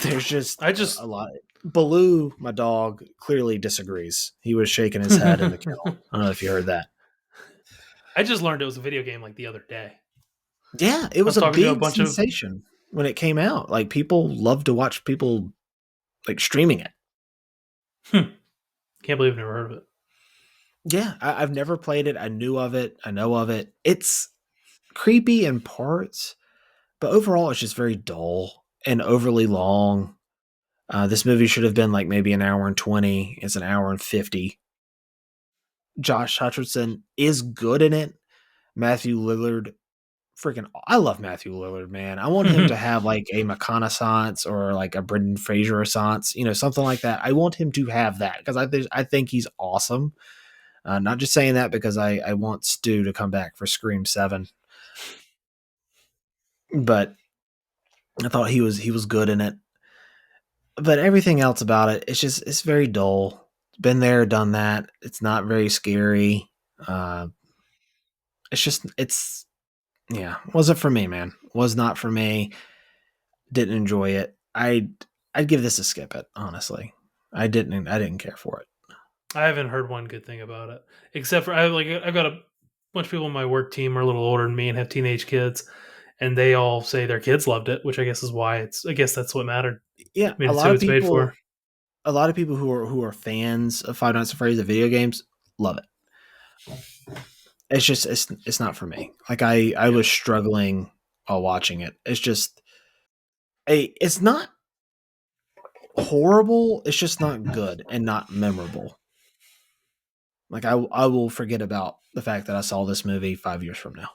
there's just I a just lot. Baloo, my dog, clearly disagrees. He was shaking his head in the kennel. I don't know if you heard that. I just learned it was a video game like the other day. Yeah, it I was was a talking to a big bunch of sensation when it came out. Like people love to watch people like streaming it. can't believe I've never heard of it. Yeah, I've never played it. I knew of it. I know of it. It's creepy in parts, but overall, it's just very dull and overly long. This movie should have been like maybe an hour and 20. It's an hour and 50. Josh Hutcherson is good in it. Matthew Lillard, freaking, I love Matthew Lillard, man. I want him to have like a McConaissance or like a Brendan Fraser essence, something like that. I want him to have that because I think he's awesome. Not just saying that because I want Stu to come back for Scream 7, but I thought he was good in it. But everything else about it, it's very dull. Been there, done that. It's not very scary. Uh, it's yeah, wasn't for me, man. Was not for me. Didn't enjoy it. I'd give this a skip it, honestly. I didn't care for it. I haven't heard one good thing about it, except for I've got a bunch of people on my work team are a little older than me and have teenage kids, and they all say their kids loved it, which I guess is why I guess that's what mattered. Yeah, I mean, it's who it's made for. a lot of people who are fans of Five Nights at Freddy's, the video games, love it. It's just it's not for me. Like I Yeah. was struggling while watching it. It's not horrible. It's just not good and not memorable. Like I will forget about the fact that I saw this movie 5 years from now,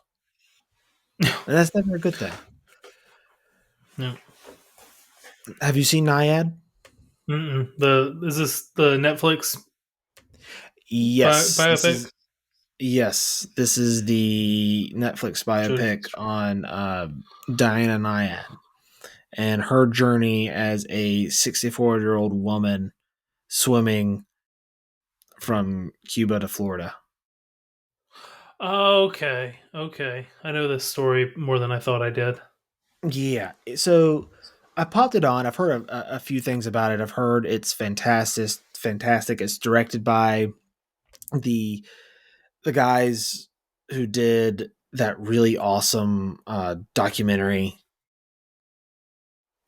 and that's never a good thing. No. Have you seen Naiad? The is this the Netflix Yes, this biopic? is this is the Netflix Jodie biopic Foster. on Diana Nyad and her journey as a 64-year-old woman swimming from Cuba to Florida. Okay, okay. I know this story more than I thought I did. Yeah, so I popped it on. I've heard a few things about it. I've heard it's fantastic. Fantastic. It's directed by the the guys who did that really awesome documentary.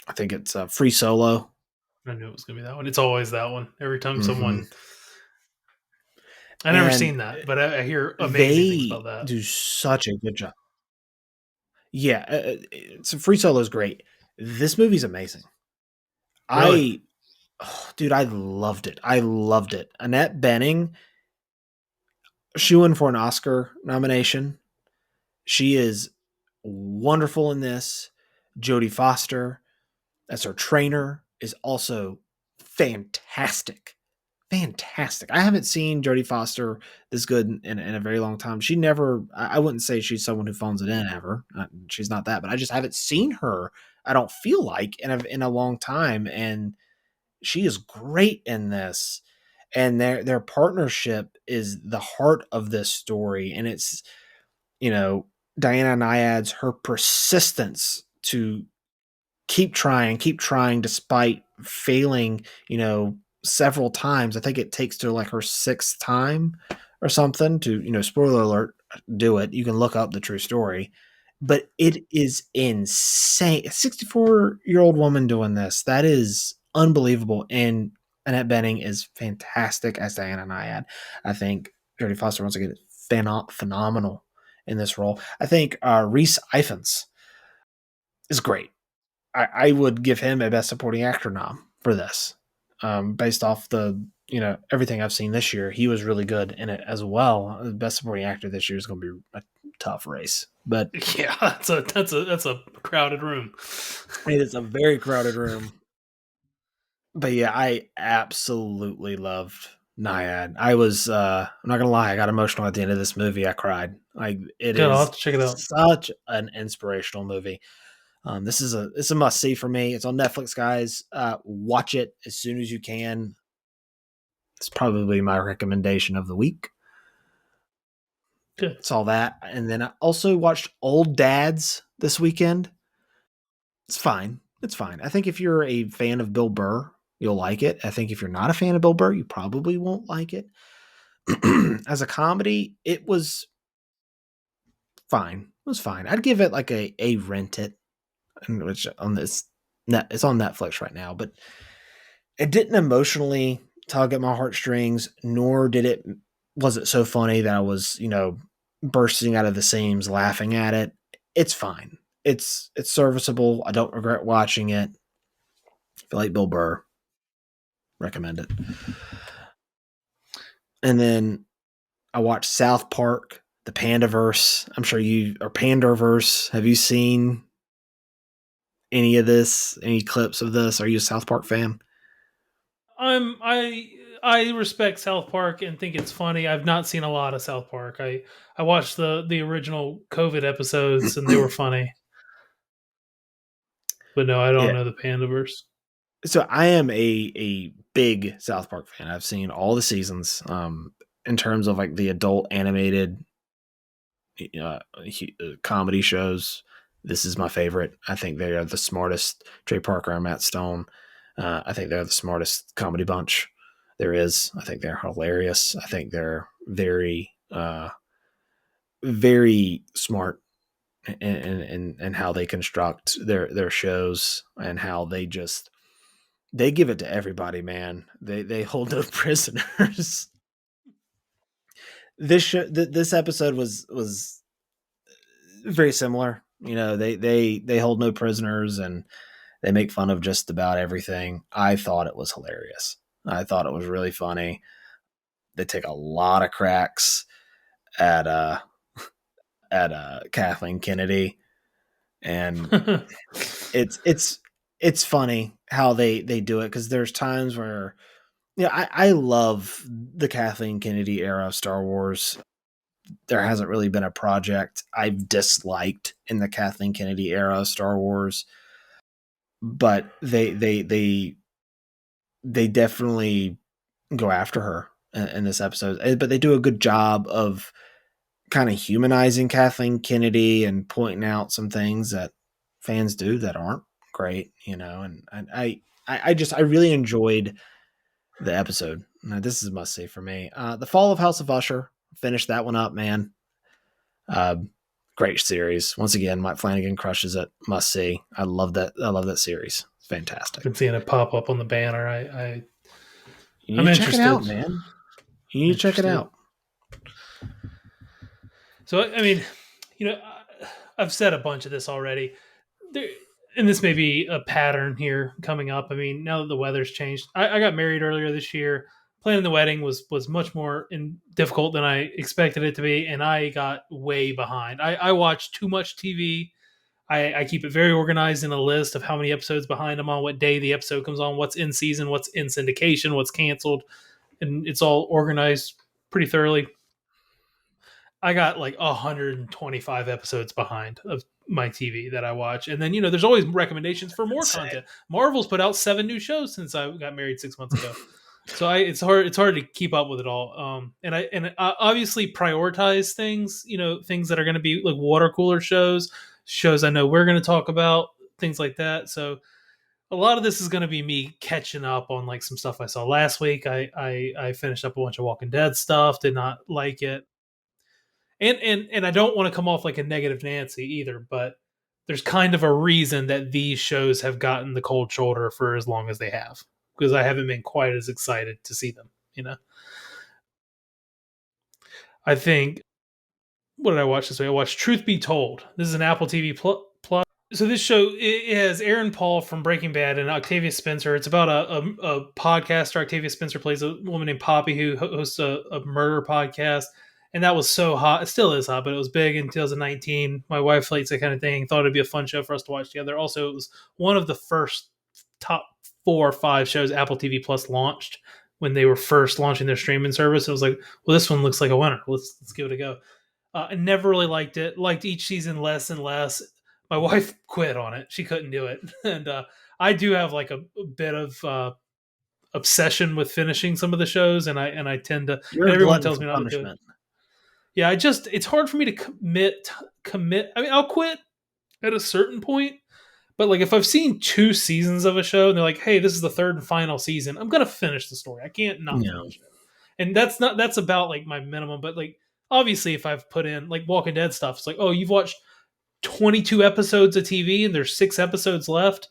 I think it's Free Solo. I knew it was gonna be that one. It's always that one. Every time Hmm. someone, I never And seen that, but I hear amazing things they about that. do such a good job. Yeah, so Free Solo is great. This movie's amazing. Really? I, oh, dude, I loved it. I loved it. Annette Bening, shooing for an Oscar nomination. She is wonderful in this. Jodie Foster, as her trainer, is also fantastic. Fantastic. I haven't seen Jodie Foster this good in a very long time. She never, I wouldn't say she's someone who phones it in ever. She's not that, but I just haven't seen her, I don't feel like, in a long time. And she is great in this. And their partnership is the heart of this story. And it's, you know, Diana Nyad's her persistence to keep trying despite failing, several times. I think it takes to like her sixth time or something to, spoiler alert, do it. You can look up the true story. But it is insane. A 64-year-old woman doing this. That is unbelievable. And Annette Bening is fantastic as Diana Nyad. I think Jodie Foster once again is phenomenal in this role. I think Reese Ifans is great. I would give him a Best Supporting Actor nom for this, based off the everything I've seen this year. He was really good in it as well. The Best Supporting Actor this year is going to be a tough race. but Yeah, that's a crowded room. it is a very crowded room. But yeah, I absolutely loved Naiad. I'm not gonna lie, I got emotional at the end of this movie. I cried. Like it Good, I'll is have to check it out. such an inspirational movie. This is a must see for me. It's on Netflix, guys. Watch it as soon as you can. It's probably my recommendation of the week. Good. Saw that, and then I also watched Old Dads this weekend. It's fine. It's fine. I think if you're a fan of Bill Burr, you'll like it. I think if you're not a fan of Bill Burr, you probably won't like it. As a comedy, it was fine. It was fine. I'd give it like a rent it, which on this net it's on Netflix right now, but it didn't emotionally tug at my heartstrings, nor did it was it so funny that I was, bursting out of the seams laughing at it. It's fine. It's serviceable. I don't regret watching it. If you like Bill Burr, recommend it. And then I watched South Park, the Pandaverse. I'm sure you or Panderverse. Have you seen any of this? Any clips of this? Are you a South Park fan? I respect South Park and think it's funny. I've not seen a lot of South Park. I watched the original COVID episodes and they were funny. But no, I don't Yeah. know the Pandaverse. So I am a big South Park fan. I've seen all the seasons. In terms of like the adult animated comedy shows, this is my favorite. I think they are the smartest. Trey Parker and Matt Stone. I think they're the smartest comedy bunch there is. I think they're hilarious. I think they're very smart in how they construct their shows and how they give it to everybody. Man, they hold no prisoners. This episode was very similar. They hold no prisoners and they make fun of just about everything. I thought it was hilarious. I thought it was really funny. They take a lot of cracks at Kathleen Kennedy, and it's funny how they do it because there's times where I love the Kathleen Kennedy era of Star Wars. There hasn't really been a project I've disliked in the Kathleen Kennedy era of Star Wars, but they definitely go after her in this episode. But they do a good job of kind of humanizing Kathleen Kennedy and pointing out some things that fans do that aren't great, And I really enjoyed the episode. Now, this is a must see for me. The Fall of House of Usher. Finished that one up, man. Uh, Great series. Once again, Mike Flanagan crushes it. Must see. I love that. I love that series. Fantastic. Been seeing it pop up on the banner. You I'm need to check it interested. out, man. You need to check it Interested. out. So I mean, I've said a bunch of this already. There, and this may be a pattern here coming up. I mean, now that the weather's changed, I got married earlier this year. Planning the wedding was much more difficult than I expected it to be, and I got way behind. I watched too much TV. I keep it very organized in a list of how many episodes behind I'm on, what day the episode comes on, what's in season, what's in syndication, what's canceled, and it's all organized pretty thoroughly. I got like 125 episodes behind of my TV that I watch. And then, there's always recommendations for more Insane. content. Marvel's put out 7 new shows since I got married 6 months ago. So it's hard to keep up with it all. And I obviously prioritize things, things that are going to be like water cooler shows I know we're going to talk about, things like that. So a lot of this is going to be me catching up on like some stuff I saw last week. I finished up a bunch of Walking Dead stuff, did not like it, and I don't want to come off like a negative Nancy either, but there's kind of a reason that these shows have gotten the cold shoulder for as long as they have, because I haven't been quite as excited to see them. I think, what did I watch this week? I watched Truth Be Told. This is an Apple TV Plus. So this show, it has Aaron Paul from Breaking Bad and Octavia Spencer. It's about a podcaster. Octavia Spencer plays a woman named Poppy who hosts a murder podcast, and that was so hot. It still is hot, but it was big in 2019. My wife likes that kind of thing. Thought it'd be a fun show for us to watch together. Also, it was one of the first top 4 or 5 shows Apple TV Plus launched when they were first launching their streaming service. It was like, well, this one looks like a winner. Let's give it a go. I never really liked it. Liked each season less and less. My wife quit on it. She couldn't do it, and I do have like a bit of obsession with finishing some of the shows, and I tend to. You're And a everyone glutton tells for me not to do it. punishment. Yeah, it's hard for me to commit. I mean, I'll quit at a certain point, but like if I've seen 2 seasons of a show and they're like, "Hey, this is the third and final season," I'm gonna finish the story. I can't not Yeah. finish it. And that's about like my minimum. But like obviously, if I've put in like Walking Dead stuff, it's like, oh, you've watched 22 episodes of TV and there's 6 episodes left,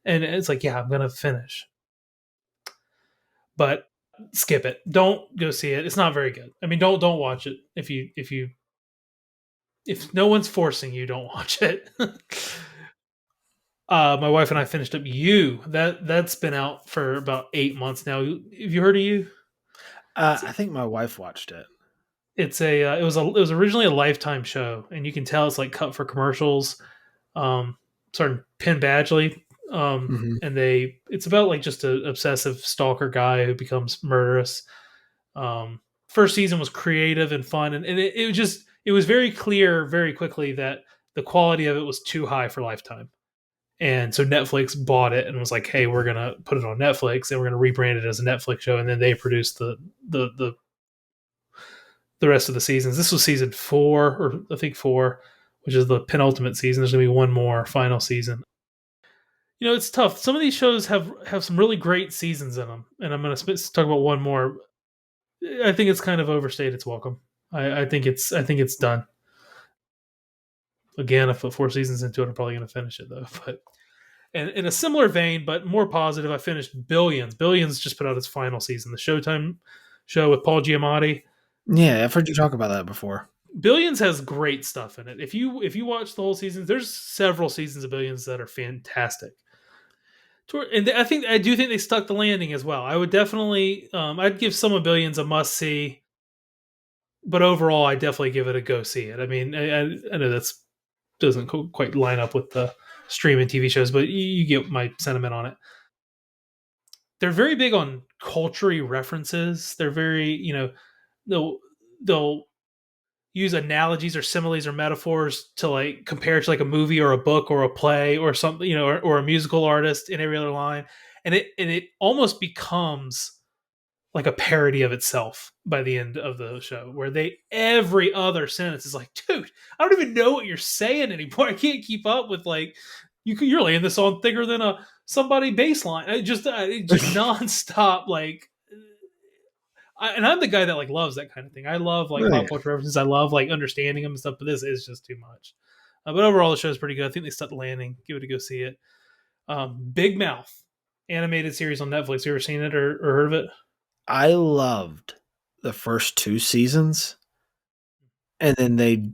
and it's like, yeah, I'm gonna finish. But skip it. Don't go see it. It's not very good. I mean, don't watch it if no one's forcing you, don't watch it. My wife and I finished up You. That's been out for about 8 months now. Have you heard of You? It's I think my wife watched it. it was originally a Lifetime show, and you can tell it's like cut for commercials. Starring Penn Badgley, Hmm. and it's about like just an obsessive stalker guy who becomes murderous. Um, First season was creative and fun, and it was very clear very quickly that the quality of it was too high for Lifetime. And so Netflix bought it and was like, "Hey, we're gonna put it on Netflix and we're gonna rebrand it as a Netflix show." And then they produced the the the rest of the seasons. This was season 4, or I think 4, which is the penultimate season. There's gonna be one more final season. It's tough. Some of these shows have some really great seasons in them, and I'm gonna talk about one more. I think it's kind of overstayed its welcome. I think it's done. Again, I put 4 seasons into it. I'm probably gonna finish it though, but. And in a similar vein, but more positive, I finished Billions. Billions just put out its final season, the Showtime show with Paul Giamatti. Yeah, I've heard you talk about that before. Billions has great stuff in it. If you watch the whole season, there's several seasons of Billions that are fantastic. And I do think they stuck the landing as well. I would definitely, I'd give some of Billions a must see, but overall, I definitely give it a go see it. I mean, I know that's doesn't quite line up with the streaming TV shows, but you get my sentiment on it. They're very big on culture references. They're very, they'll use analogies or similes or metaphors to like compare it to like a movie or a book or a play or something, or a musical artist in every other line. And it almost becomes like a parody of itself by the end of the show, where every other sentence is like, dude, I don't even know what you're saying anymore. I can't keep up with like you're laying this on thicker than a somebody baseline. It just nonstop like. And I'm the guy that like loves that kind of thing. I love like Yeah. pop culture references. I love like understanding them and stuff. But this is just too much. But overall, the show is pretty good. I think they stuck the landing. Give it a go see it. Big Mouth animated series on Netflix. You ever seen it or heard of it? I loved the first 2 seasons, and then they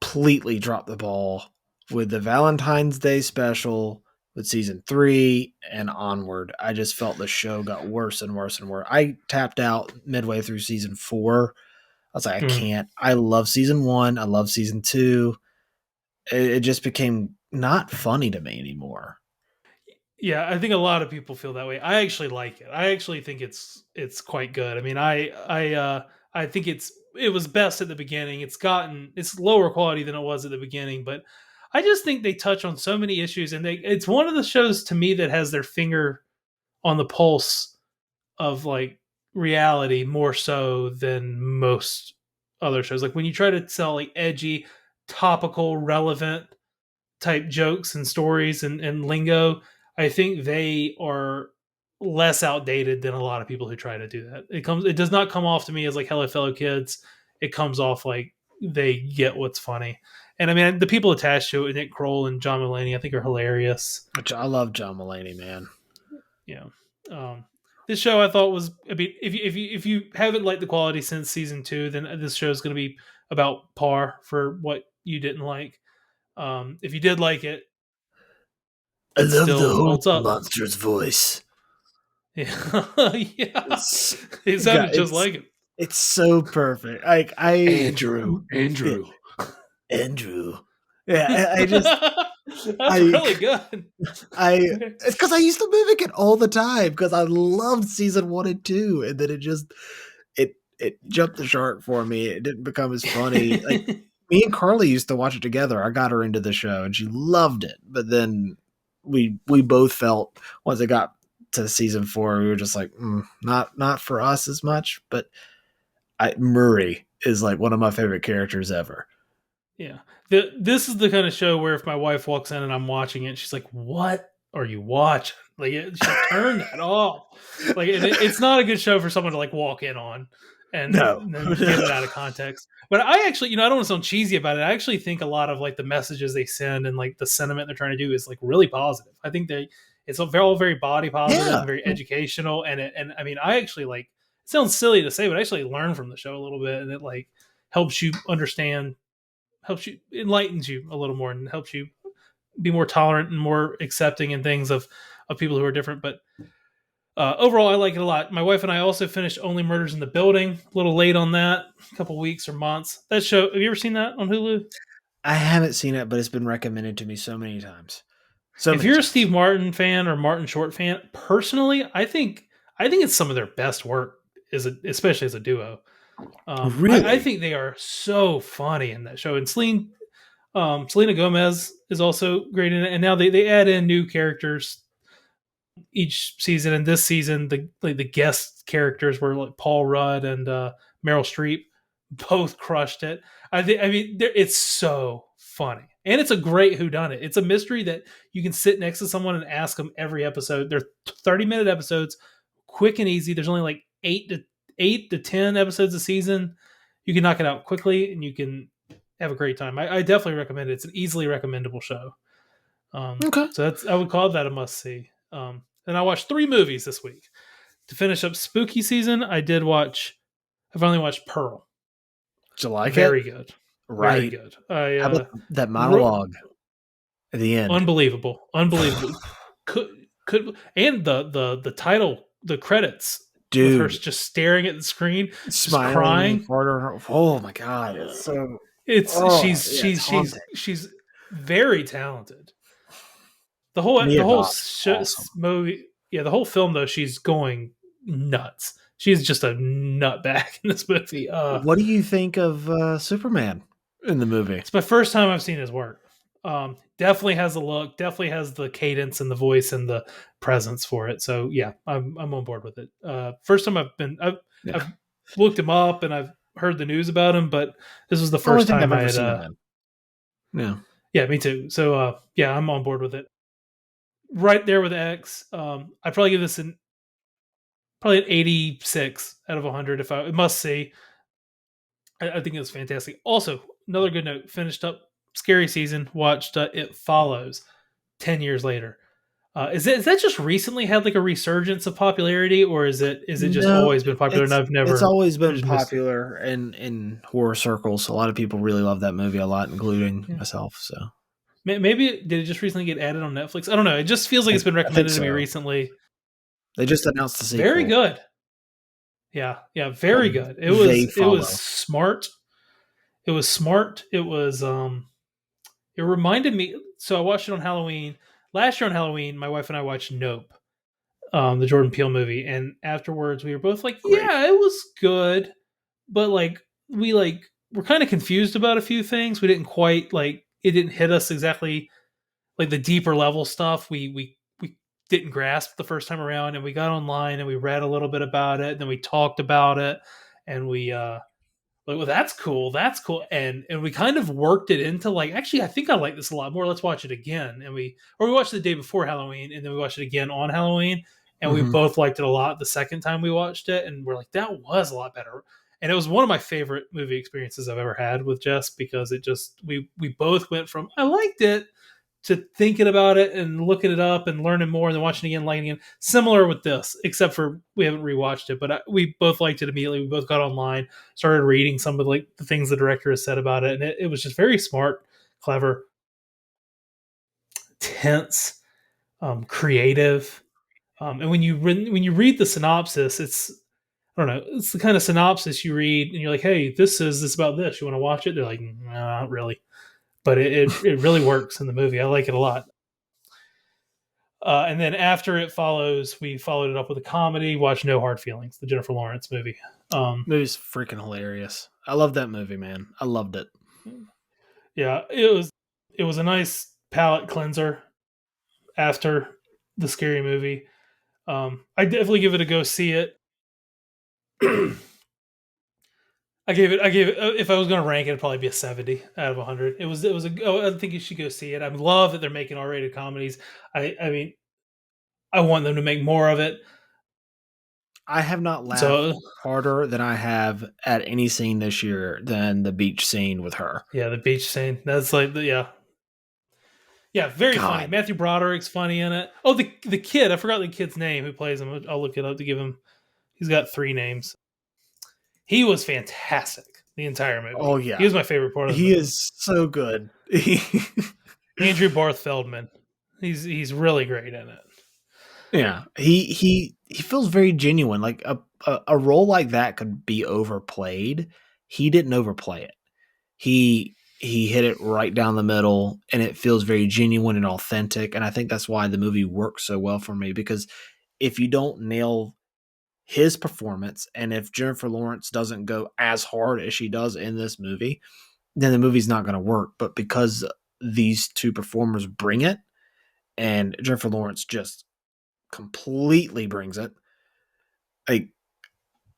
completely dropped the ball with the Valentine's Day special with season 3 and onward. I just felt the show got worse and worse and worse. I tapped out midway through season 4. I was like, I Mm. can't. I love season 1. I love season 2. It just became not funny to me anymore. Yeah, I think a lot of people feel that way. I actually like it. I actually think it's quite good. I mean, I think it was best at the beginning. It's lower quality than it was at the beginning, but I just think they touch on so many issues, and it's one of the shows to me that has their finger on the pulse of like reality more so than most other shows. Like when you try to sell like edgy, topical, relevant type jokes and stories and lingo, I think they are less outdated than a lot of people who try to do that. It does not come off to me as like hello fellow kids. It comes off like they get what's funny. And I mean the people attached to it, Nick Kroll and John Mulaney, I think are hilarious. Which I love John Mulaney, man. You know, this show I thought was. I mean, if you haven't liked the quality since season 2, then this show is going to be about par for what you didn't like. If you did like it, I it love the still hormone holds up. monster's voice. Yeah, yeah, It's it sounded just it's like it. It's so perfect. Like Andrew, yeah, Andrew. Andrew. Yeah, I just That's I really good. I it's because I used to mimic it all the time because I loved season 1 and 2, and then it jumped the shark for me. It didn't become as funny. Like me and Carly used to watch it together. I got her into the show, and she loved it. But then we both felt once it got to season 4, we were just like, not for us as much. But Murray is like one of my favorite characters ever. Yeah. This is the kind of show where if my wife walks in and I'm watching it, she's like, "What are you watching?" Like, she'll turn that off. Like, it's not a good show for someone to like walk in on No. and then get it out of context. But I actually, I don't want to sound cheesy about it. I actually think a lot of like the messages they send and like the sentiment they're trying to do is like really positive. I think it's all very body positive Yeah. and very educational. And I mean, I actually like. It sounds silly to say, but I actually learn from the show a little bit, and it like helps you understand, helps you, enlightens you a little more, and helps you be more tolerant and more accepting in things of people who are different. But overall, I like it a lot. My wife and I also finished Only Murders in the Building. A little late on that, a couple weeks or months. That show, have you ever seen that on Hulu? I haven't seen it, but it's been recommended to me so many times. So If many you're a Steve times. Martin fan or Martin Short fan, personally, I think it's some of their best work, especially as a duo. I Really? think they are so funny in that show. And Selena Gomez is also great in it, and now they add in new characters each season. And this season, the guest characters were like Paul Rudd and Meryl Streep, both crushed it. I mean, it's so funny, and it's a great whodunit. It's a mystery that you can sit next to someone and ask them every episode. They're 30-minute episodes, quick and easy. There's only like 8 to 10 episodes a season. You can knock it out quickly, and you can have a great time. I definitely recommend it. It's an easily recommendable show. Okay. So I would call that a must see. And I watched 3 movies this week to finish up spooky season. I finally watched Pearl. Did you like it? Very good, very Right. good. I How about that ro- monologue at the end? unbelievable. Could and the title, the credits with her Dude, just staring at the screen, just smiling in the crying. corner. Oh my god, it's so It's oh yeah, it's haunting. she's very talented. Mia The whole Goth's awesome. movie, yeah, the whole film though, she's going nuts. She's just a nutbag in this movie. What do you think of Superman in the movie? It's my first time I've seen his work. Definitely has the look, definitely has the cadence and the voice and the presence for it. So yeah, I'm on board with it. First time Yeah. I've looked him up and I've heard the news about him, but this was the Only first thing I've time I ever had. seen him in. Yeah. Yeah, me too. So yeah, I'm on board with it. Right there with X. I'd probably give this probably an 86 out of 100 if I must see. I think it was fantastic. Also, another good note: finished up scary season. Watched It Follows 10 years later. Is that just recently had like a resurgence of popularity, or is it just No, always been popular and it's always I been just missed it? popular in horror circles. A lot of people really love that movie a lot, including Yeah. myself. So Maybe did it just recently get added on Netflix? I don't know. It just feels like it's been I think recommended to me so. recently. They just announced the Very sequel. good. Yeah, yeah, very Called good. It They was it was Follow. smart. It was smart. It reminded me. So I watched it on Halloween last year. On Halloween, my wife and I watched Nope, the Jordan Peele movie, and afterwards we were both like, Great. "Yeah, it was good," but like we're kind of confused about a few things. We didn't quite like it. Didn't hit us exactly like the deeper level stuff. We didn't grasp the first time around, and we got online and we read a little bit about it, and then we talked about it, and we like, well, that's cool, and we kind of worked it into like, actually, I think I like this a lot more. Let's watch it again, and we watched it the day before Halloween, and then we watched it again on Halloween, and we Hmm. both liked it a lot the second time we watched it, and we're like, that was a lot better, and it was one of my favorite movie experiences I've ever had with Jess because it just we both went from I liked it to thinking about it and looking it up and learning more and then watching it again, liking it. Similar with this, except for we haven't rewatched it, but we both liked it immediately. We both got online, started reading some of like the things the director has said about it, and it was just very smart, clever, tense, creative. And when you read the synopsis, it's I don't know. It's the kind of synopsis you read, and you're like, "Hey, this is this about this. You want to watch it?" They're like, "No, not really," but it really works in the movie. I like it a lot. And then after it follows, we followed it up with a comedy. Watch No Hard Feelings, the Jennifer Lawrence movie. Um, Movie's freaking hilarious. I love that movie, man. I loved it. yeah, it was a nice palate cleanser after the scary movie. I definitely give it a go see it. I gave it if I was going to rank it, it'd probably be a 70 out of 100. It was a oh, I think you should go see it. I love that they're making R-rated comedies. I mean, I want them to make more of it. I have not laughed So harder than I have at any scene this year than the beach scene with her. yeah, the beach scene. That's like yeah. Yeah, very funny. God. Matthew Broderick's funny in it. Oh, the kid, I forgot the kid's name who plays him. I'll look it up to give him. He's got 3 names. He was fantastic the entire Oh movie. He yeah. was my favorite part of the He movie. is so good. Andrew Barth Feldman. He's really great in it. Yeah, he feels very genuine. Like a role like that could be overplayed. He didn't overplay it. He hit it right down the middle, and it feels very genuine and authentic. And I think that's why the movie works so well for me. Because if you don't nail his performance, and if Jennifer Lawrence doesn't go as hard as she does in this movie, then the movie's not going to work. But because these two performers bring it, and Jennifer Lawrence just completely brings it. Like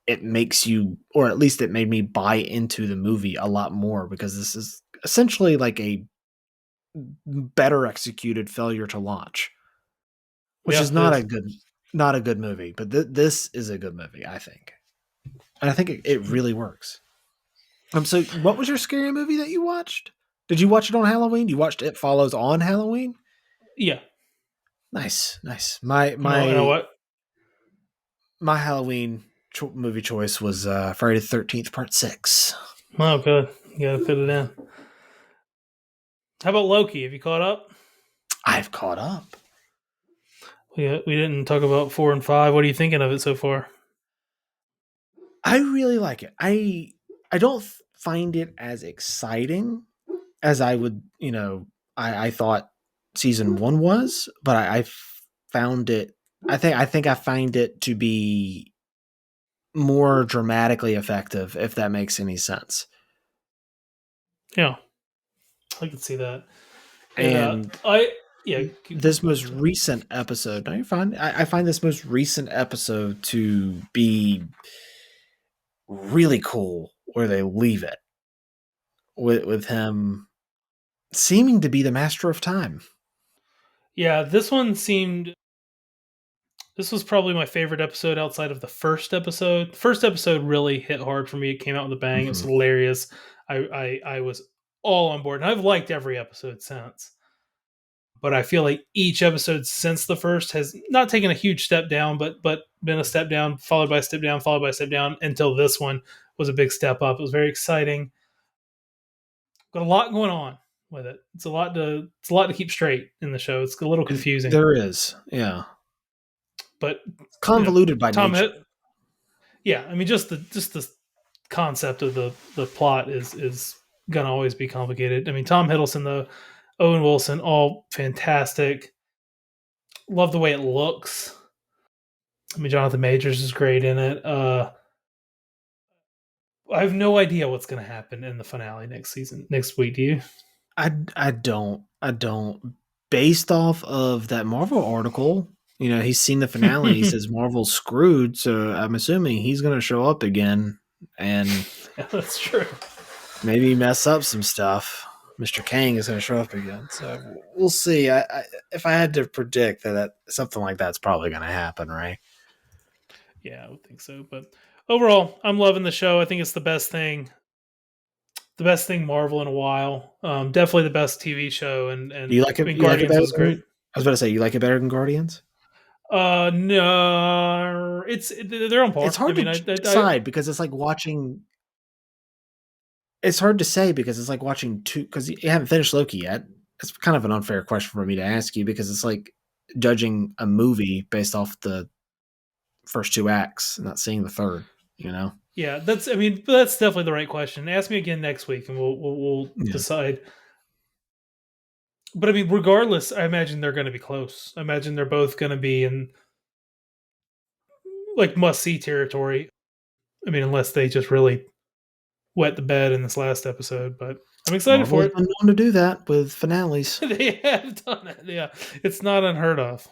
it makes you, or at least it made me buy into the movie a lot more because this is essentially like a better executed failure to launch, which Yeah, is it is. not a good movie. But this is a good movie, I think, and I think it really works. So what was your scary movie that you watched? Did you watch it on Halloween? You watched It Follows on Halloween? Yeah. Nice, nice. My You know my what? my Halloween movie choice was Friday the 13th Part 6. Oh, good. You gotta fit it in. How about Loki? Have you caught up? I've caught up. We didn't talk about 4 and 5. What are you thinking of it so far? I really like it. I don't find it as exciting as I would, I thought season 1 was, but I found it I think I find it to be more dramatically effective, if that makes any sense. Yeah, I can see that. It And I yeah. this Go most ahead, John. recent episode, no, you're fine. I find this most recent episode to be really cool where they leave it with him seeming to be the master of time. Yeah, this one seemed. This was probably my favorite episode outside of the first episode. The first episode really hit hard for me. It came out with a bang. It was Mhm. hilarious. I was all on board, and I've liked every episode since. But I feel like each episode since the first has not taken a huge step down, but been a step down, followed by a step down, followed by a step down, until this one was a big step up. It was very exciting. Got a lot going on with it. It's a lot to keep straight in the show. It's a little confusing, There is, yeah, but you know, convoluted by Tom nature. hit. Yeah, I mean, just the concept of the plot is gonna always be complicated. I mean, Tom Hiddleston, though, Owen Wilson, all fantastic. Love the way it looks. I mean, Jonathan Majors is great in it. I have no idea what's going to happen in the finale next week. Do you? I don't. Based off of that Marvel article, he's seen the finale. He says Marvel's screwed, so I'm assuming he's going to show up again and Yeah, that's true. maybe mess up some stuff. Mr. Kang is going to show up again, so we'll see. If I had to predict that something like that's probably going to happen, right? Yeah, I would think so. But overall, I'm loving the show. I think it's the best thing Marvel in a while. Definitely the best TV show, Do you and like I it? mean, You like it Guardians better was great. than? I was about to say, you like it better than Guardians. No, they're on It's par. I hard to mean, I decide because it's like watching. It's hard to say because it's like watching two. Because you haven't finished Loki yet. It's kind of an unfair question for me to ask you because it's like judging a movie based off the first two acts, and not seeing the third. You know? Yeah, that's. I mean, that's definitely the right question. Ask me again next week, and we'll Yeah. decide. But I mean, regardless, I imagine they're going to be close. I imagine they're both going to be in like must see territory. I mean, unless they just really wet the bed in this last episode. But I'm excited for Marvel's it. been known to do that with finales. They have done it. Yeah, it's not unheard of.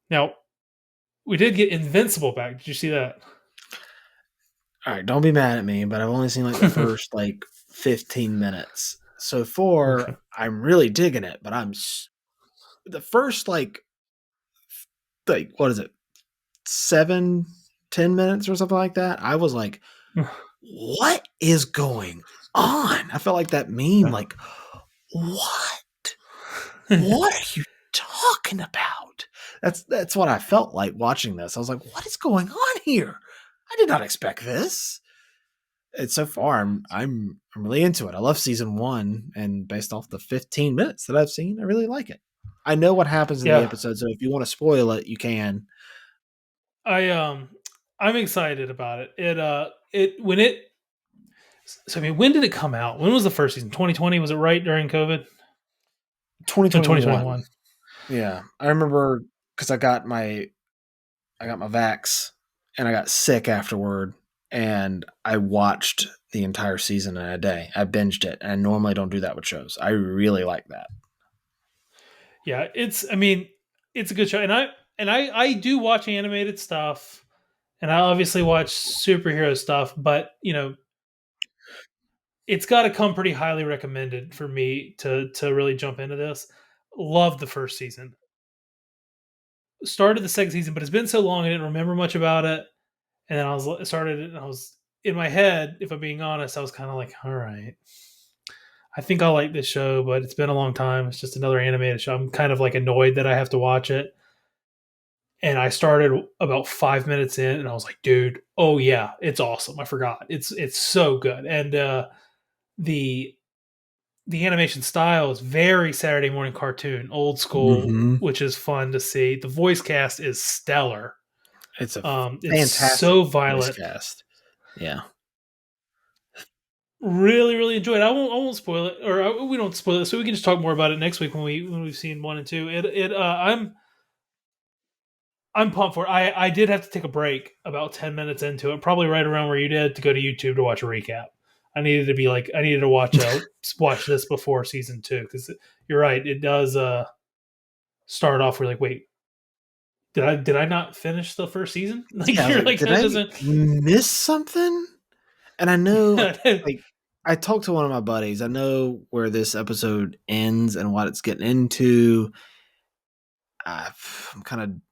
Now we did get Invincible back. Did you see that? All right, don't be mad at me, but I've only seen like the first like 15 minutes. So far, Okay. I'm really digging it, but the first like what is it? 7, 10 minutes or something like that. I was like, what is going on? I felt like that meme, like, what? What are you talking about? That's what I felt like watching this. I was like, what is going on here? I did not expect this. And so far, I'm really into it. I love season one, and based off the 15 minutes that I've seen, I really like it. I know what happens in the Yeah, episode, so if you want to spoil it, you can. I I'm excited about it. It when it so I mean, when did it come out? When was the first season? 2020, was it right during COVID? No, 2021. 2021. Yeah, I remember because I got my vax, and I got sick afterward, and I watched the entire season in a day. I binged it, and I normally don't do that with shows. I really like that. Yeah, it's I mean, it's a good show. And I do watch animated stuff, and I obviously watch superhero stuff, but it's got to come pretty highly recommended for me to really jump into this. Love the first season. Started the second season, but it's been so long I didn't remember much about it. And then I started it, and I was in my head. If I'm being honest, I was kind of like, all right, I think I'll like this show, but it's been a long time. It's just another animated show. I'm kind of like annoyed that I have to watch it. And I started about 5 minutes in, and I was like, dude, oh yeah, it's awesome. I forgot. It's so good. And the the animation style is very Saturday morning cartoon, old school, Hmm. which is fun to see. The voice cast is stellar. It's a It's fantastic so voice violent. cast. Yeah. Really, really enjoyed it. I won't spoil it, or we don't spoil it, so we can just talk more about it next week when we've seen one and two. I'm pumped for it. I did have to take a break about 10 minutes into it, probably right around where you did, to go to YouTube to watch a recap. I needed to watch this before season two, because you're right, it does start off where like, wait, did I not finish the first season? Yeah, Like I was you're like, like, did that I doesn't. miss something? And I know, like, I talked to one of my buddies. I know where this episode ends and what it's getting into. Uh,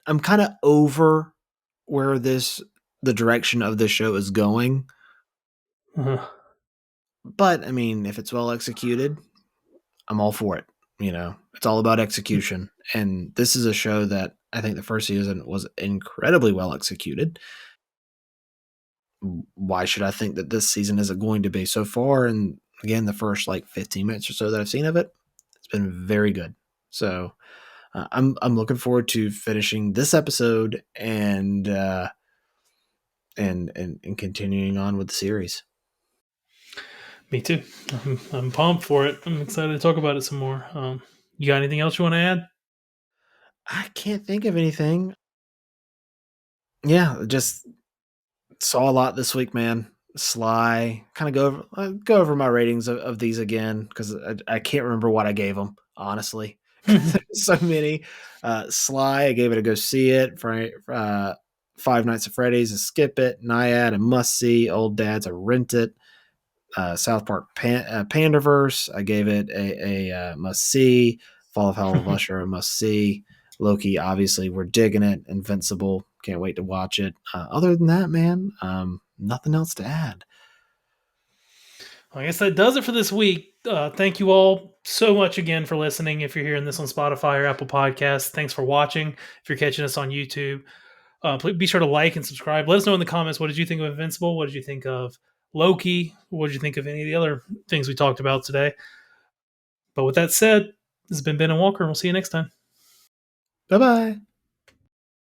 I'm kind of over where the direction of this show is going. Uh, But I mean, if it's well executed, I'm all for it. It's all about execution. And this is a show that I think the first season was incredibly well executed. Why should I think that this season isn't going to be so far? And again, the first like 15 minutes or so that I've seen of it, it's been very good. So I'm looking forward to finishing this episode and continuing on with the series. Me too. I'm pumped for it. I'm excited to talk about it some more. You got anything else you want to add? I can't think of anything. Yeah, just saw a lot this week, man. Sly. Kind of go over my ratings of these again because I can't remember what I gave them honestly. There's so many. Sly, I gave it a go see it. For Five Nights at Freddy's, a skip it. Naiad, a must see. Old Dad's, a rent it. South Park Pandaverse, I gave it a must see. Fall of Hell of Usher, a must see. Loki, obviously, we're digging it. Invincible, can't wait to watch it. Other than that, man, nothing else to add. I guess that does it for this week. Thank you all so much again for listening. If you're hearing this on Spotify or Apple Podcasts, thanks for watching. If you're catching us on YouTube, please be sure to like and subscribe. Let us know in the comments, what did you think of Invincible? What did you think of Loki? What did you think of any of the other things we talked about today? But with that said, this has been Ben and Walker, and we'll see you next time. Bye bye.